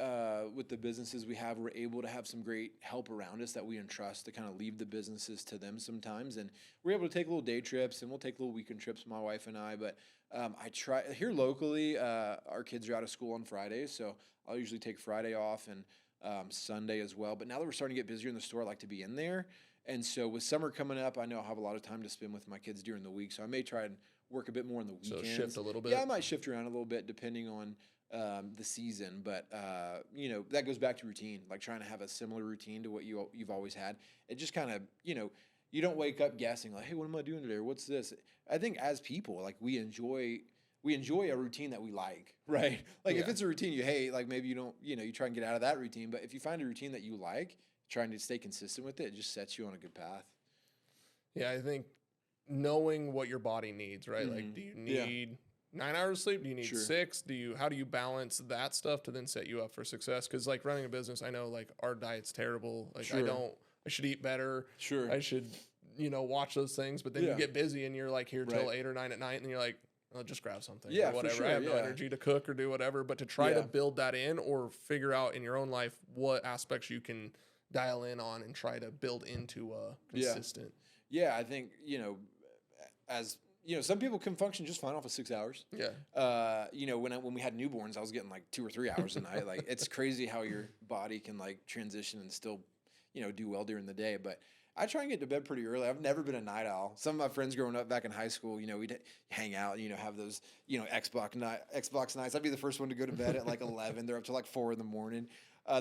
with the businesses we have, we're able to have some great help around us that we entrust to kind of leave the businesses to them sometimes. And we're able to take little day trips, and we'll take little weekend trips, my wife and I. But I try here locally, our kids are out of school on Fridays, so I'll usually take Friday off and Sunday as well. But now that we're starting to get busier in the store, I like to be in there. And so with summer coming up, I know I'll have a lot of time to spend with my kids during the week. So I may try and work a bit more on the weekends. So shift a little bit? Yeah, I might shift around a little bit depending on the season. But, that goes back to routine, like trying to have a similar routine to what you've always had. It just kind of, you don't wake up guessing like, hey, what am I doing today? Or what's this? I think as people, like we enjoy a routine that we like, right? Like if it's a routine you hate, like maybe you don't, you try and get out of that routine. But if you find a routine that you like, trying to stay consistent with it just sets you on a good path. Yeah, I think knowing what your body needs, right? Like, do you need 9 hours of sleep? Do you need 6? How do you balance that stuff to then set you up for success? Because like running a business, I know like our diet's terrible. Like I should eat better. Sure. I should, watch those things. But then you get busy and you're like here till 8 or 9 at night, and you're like, I'll just grab something or whatever. Sure, I have no energy to cook or do whatever. But to try to build that in or figure out in your own life what aspects you can dial in on and try to build into a consistent. Yeah, I think, as some people can function just fine off of 6 hours. Yeah. When we had newborns, I was getting like 2 or 3 hours a night. Like it's crazy how your body can like transition and still, do well during the day. But I try and get to bed pretty early. I've never been a night owl. Some of my friends growing up back in high school, we'd hang out, have those, Xbox nights. I'd be the first one to go to bed at like 11. They're up to like 4 in the morning.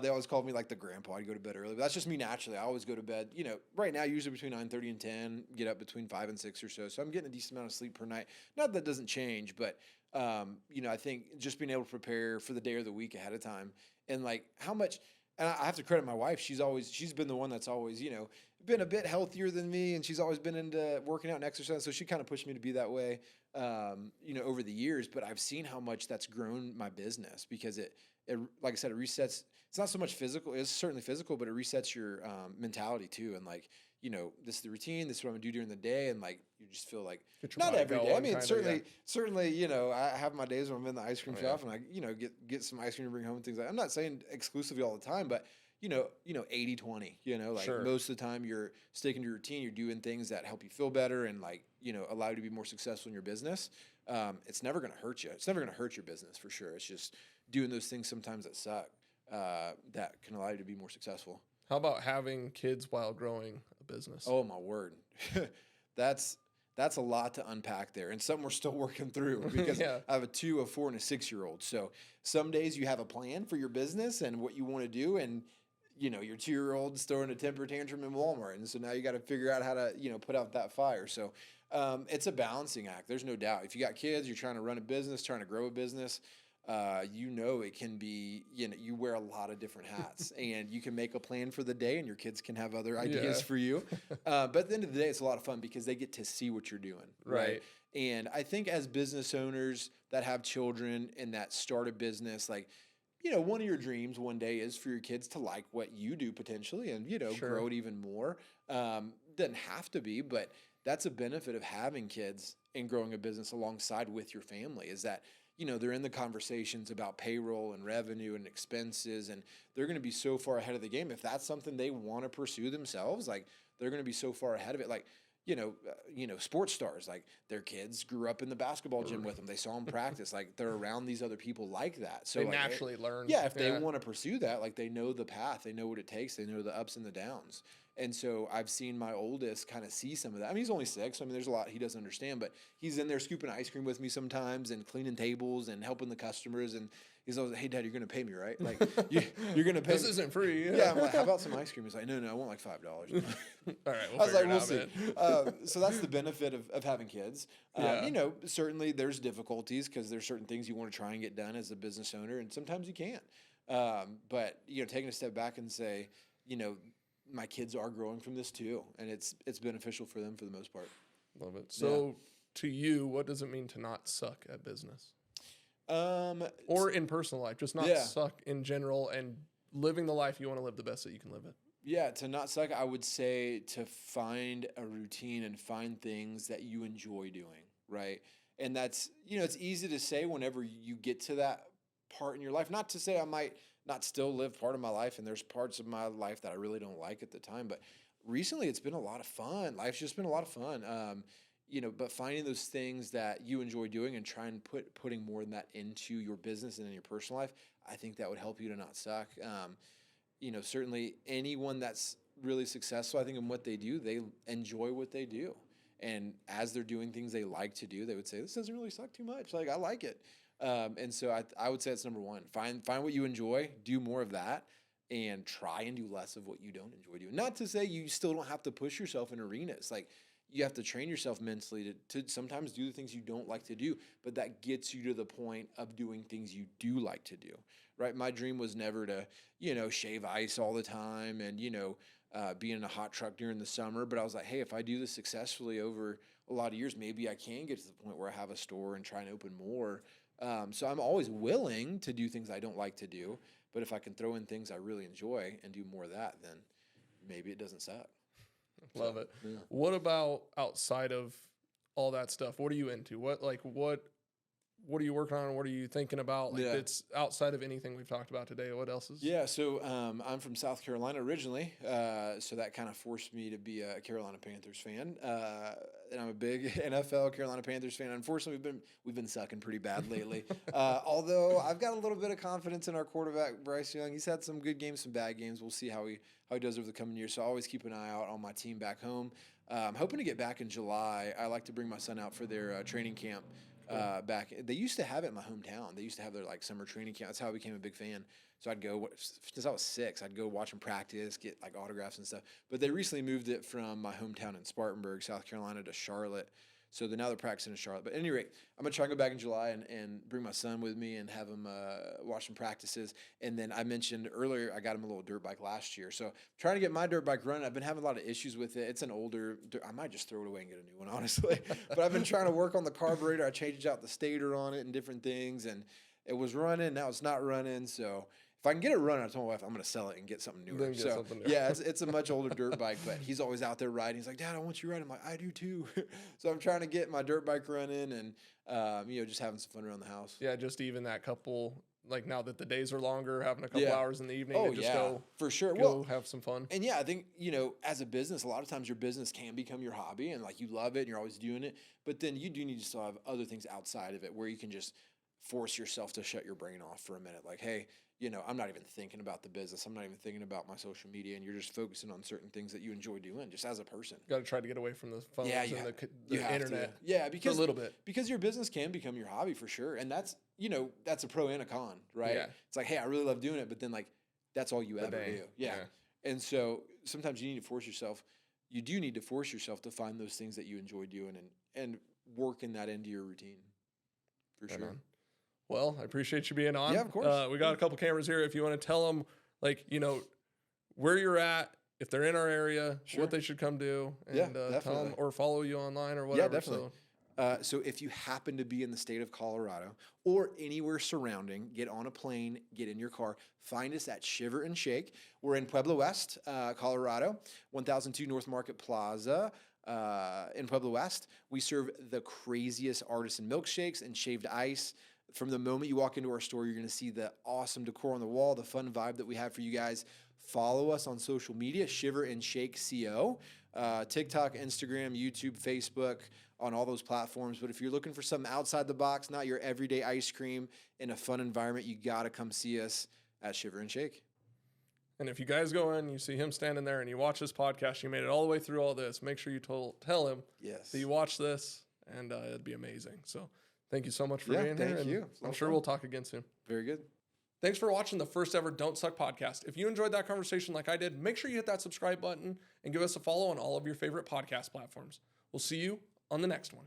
They always called me like the grandpa. I'd go to bed early, but that's just me naturally. I always go to bed, right now, usually between 9:30 and 10, get up between 5 and 6 or so. So I'm getting a decent amount of sleep per night. Not that doesn't change, but, I think just being able to prepare for the day or the week ahead of time and like how much, and I have to credit my wife. She's been the one that's always, been a bit healthier than me, and she's always been into working out and exercise. So she kind of pushed me to be that way, over the years, but I've seen how much that's grown my business because it like I said, it resets. It's not so much physical. It's certainly physical, but it resets your mentality too. And like, this is the routine. This is what I'm gonna do during the day. And like, you just feel like not every day. I mean, certainly, I have my days when I'm in the ice cream shop and I, get some ice cream to bring home and things like that. I'm not saying exclusively all the time, but 80-20, most of the time you're sticking to your routine. You're doing things that help you feel better and like, allow you to be more successful in your business. It's never going to hurt you. It's never going to hurt your business for sure. It's just doing those things sometimes that suck, that can allow you to be more successful. How about having kids while growing a business? Oh my word. That's a lot to unpack there and something we're still working through because I have a 2, a 4, and a 6-year-old. So some days you have a plan for your business and what you want to do. And, your 2-year-old is throwing a temper tantrum in Walmart. And so now you got to figure out how to, put out that fire. So it's a balancing act. There's no doubt. If you got kids, you're trying to run a business, trying to grow a business, it can be, you wear a lot of different hats and you can make a plan for the day and your kids can have other ideas for you. But at the end of the day, it's a lot of fun because they get to see what you're doing. Right. And I think as business owners that have children and that start a business, like, one of your dreams one day is for your kids to like what you do potentially and, grow it even more. Doesn't have to be, but that's a benefit of having kids and growing a business alongside with your family is that, they're in the conversations about payroll and revenue and expenses, and they're going to be so far ahead of the game. If that's something they want to pursue themselves, like they're going to be so far ahead of it. Like, sports stars, like their kids grew up in the basketball gym with them. They saw them practice. Like they're around these other people like that. So they naturally learn. Yeah. If they want to pursue that, like they know the path, they know what it takes. They know the ups and the downs. And so I've seen my oldest kind of see some of that. I mean, he's only 6. I mean, there's a lot he doesn't understand, but he's in there scooping ice cream with me sometimes and cleaning tables and helping the customers. And he's always, hey, Dad, you're going to pay me, right? Like, you're going to pay this me. This isn't free. Yeah, I'm like, how about some ice cream? He's like, no, I want like $5. All right, I was like, we'll see. So that's the benefit of having kids. Certainly there's difficulties because there's certain things you want to try and get done as a business owner, and sometimes you can't. But, taking a step back and say, my kids are growing from this too, and it's beneficial for them for the most part. Love it. So to you, what does it mean to not suck at business? Or in personal life, just not suck in general and living the life you want to live the best that you can live it. Yeah, to not suck, I would say to find a routine and find things that you enjoy doing, right? And that's, it's easy to say whenever you get to that part in your life. Not to say I might not still live part of my life, and there's parts of my life that I really don't like at the time, but recently it's been a lot of fun. Life's just been a lot of fun. But finding those things that you enjoy doing and trying putting more of that into your business and in your personal life, I think that would help you to not suck. Certainly anyone that's really successful, I think in what they do, they enjoy what they do. And as they're doing things they like to do, they would say, this doesn't really suck too much. Like, I like it. And so I would say that's number one. Find what you enjoy, do more of that, and try and do less of what you don't enjoy doing. Not to say you still don't have to push yourself in arenas. Like, you have to train yourself mentally to sometimes do the things you don't like to do, but that gets you to the point of doing things you do like to do, right? My dream was never to, shave ice all the time and, be in a hot truck during the summer. But I was like, hey, if I do this successfully over a lot of years, maybe I can get to the point where I have a store and try and open more. So I'm always willing to do things I don't like to do. But if I can throw in things I really enjoy and do more of that, then maybe it doesn't suck. Love it. Yeah. What about outside of all that stuff? What are you into? What are you working on? What are you thinking about? Like, it's outside of anything we've talked about today. What else is? Yeah. So I'm from South Carolina originally. So that kind of forced me to be a Carolina Panthers fan. And I'm a big NFL Carolina Panthers fan. Unfortunately, we've been sucking pretty bad lately. Although I've got a little bit of confidence in our quarterback, Bryce Young. He's had some good games, some bad games. We'll see how he does over the coming years. So I always keep an eye out on my team back home. I'm hoping to get back in July. I like to bring my son out for their training camp. Back, they used to have it in my hometown. They used to have their summer training camp. That's how I became a big fan. So I'd go since I was 6. I'd go watch them practice, get autographs and stuff. But they recently moved it from my hometown in Spartanburg, South Carolina, to Charlotte. So now they're practicing in Charlotte. But at any rate, I'm gonna try and go back in July and bring my son with me and have him watch some practices. And then I mentioned earlier I got him a little dirt bike last year. So trying to get my dirt bike running. I've been having a lot of issues with it. It's an older. I might just throw it away and get a new one, honestly. But I've been trying to work on the carburetor. I changed out the stator on it and different things, and it was running. Now it's not running. So if I can get it running, I told my wife I'm going to sell it and get something newer. Yeah, it's a much older dirt bike, but he's always out there riding. He's like, Dad, I want you riding. I'm like, I do too. So I'm trying to get my dirt bike running and, just having some fun around the house. Yeah, just even that couple, now that the days are longer, having a couple hours in the evening to just go. For sure. Go have some fun. And yeah, I think, as a business, a lot of times your business can become your hobby and you love it and you're always doing it. But then you do need to still have other things outside of it where you can just force yourself to shut your brain off for a minute. Like, hey, I'm not even thinking about the business. I'm not even thinking about my social media, and you're just focusing on certain things that you enjoy doing just as a person. Got to try to get away from the phones and the internet. Yeah, because for a little bit. Because your business can become your hobby for sure. And that's, that's a pro and a con, right? Yeah. It's like, hey, I really love doing it, but then that's all you ever do. Yeah. And so sometimes you need to force yourself. You do need to force yourself to find those things that you enjoy doing and working that into your routine for sure. On. Well, I appreciate you being on. Yeah, of course. We got a couple cameras here. If you want to tell them, where you're at, if they're in our area, what they should come do, and tell them or follow you online or whatever. Yeah, definitely. So if you happen to be in the state of Colorado or anywhere surrounding, get on a plane, get in your car, find us at Shiver and Shake. We're in Pueblo West, Colorado, 1002 North Market Plaza. In Pueblo West, we serve the craziest artisan milkshakes and shaved ice. From the moment you walk into our store, you're going to see the awesome decor on the wall, the fun vibe that we have for you guys. Follow us on social media, Shiver and Shake CO, TikTok, Instagram, YouTube, Facebook, on all those platforms. But if you're looking for something outside the box, not your everyday ice cream, in a fun environment, you got to come see us at Shiver and Shake. And if you guys go in, you see him standing there, and you watch this podcast, you made it all the way through all this, make sure you tell him that you watch this, and it'd be amazing. So thank you so much for being here. Thank you. I'm sure we'll talk again soon. Very good. Thanks for watching the first ever Don't Suck podcast. If you enjoyed that conversation like I did, make sure you hit that subscribe button and give us a follow on all of your favorite podcast platforms. We'll see you on the next one.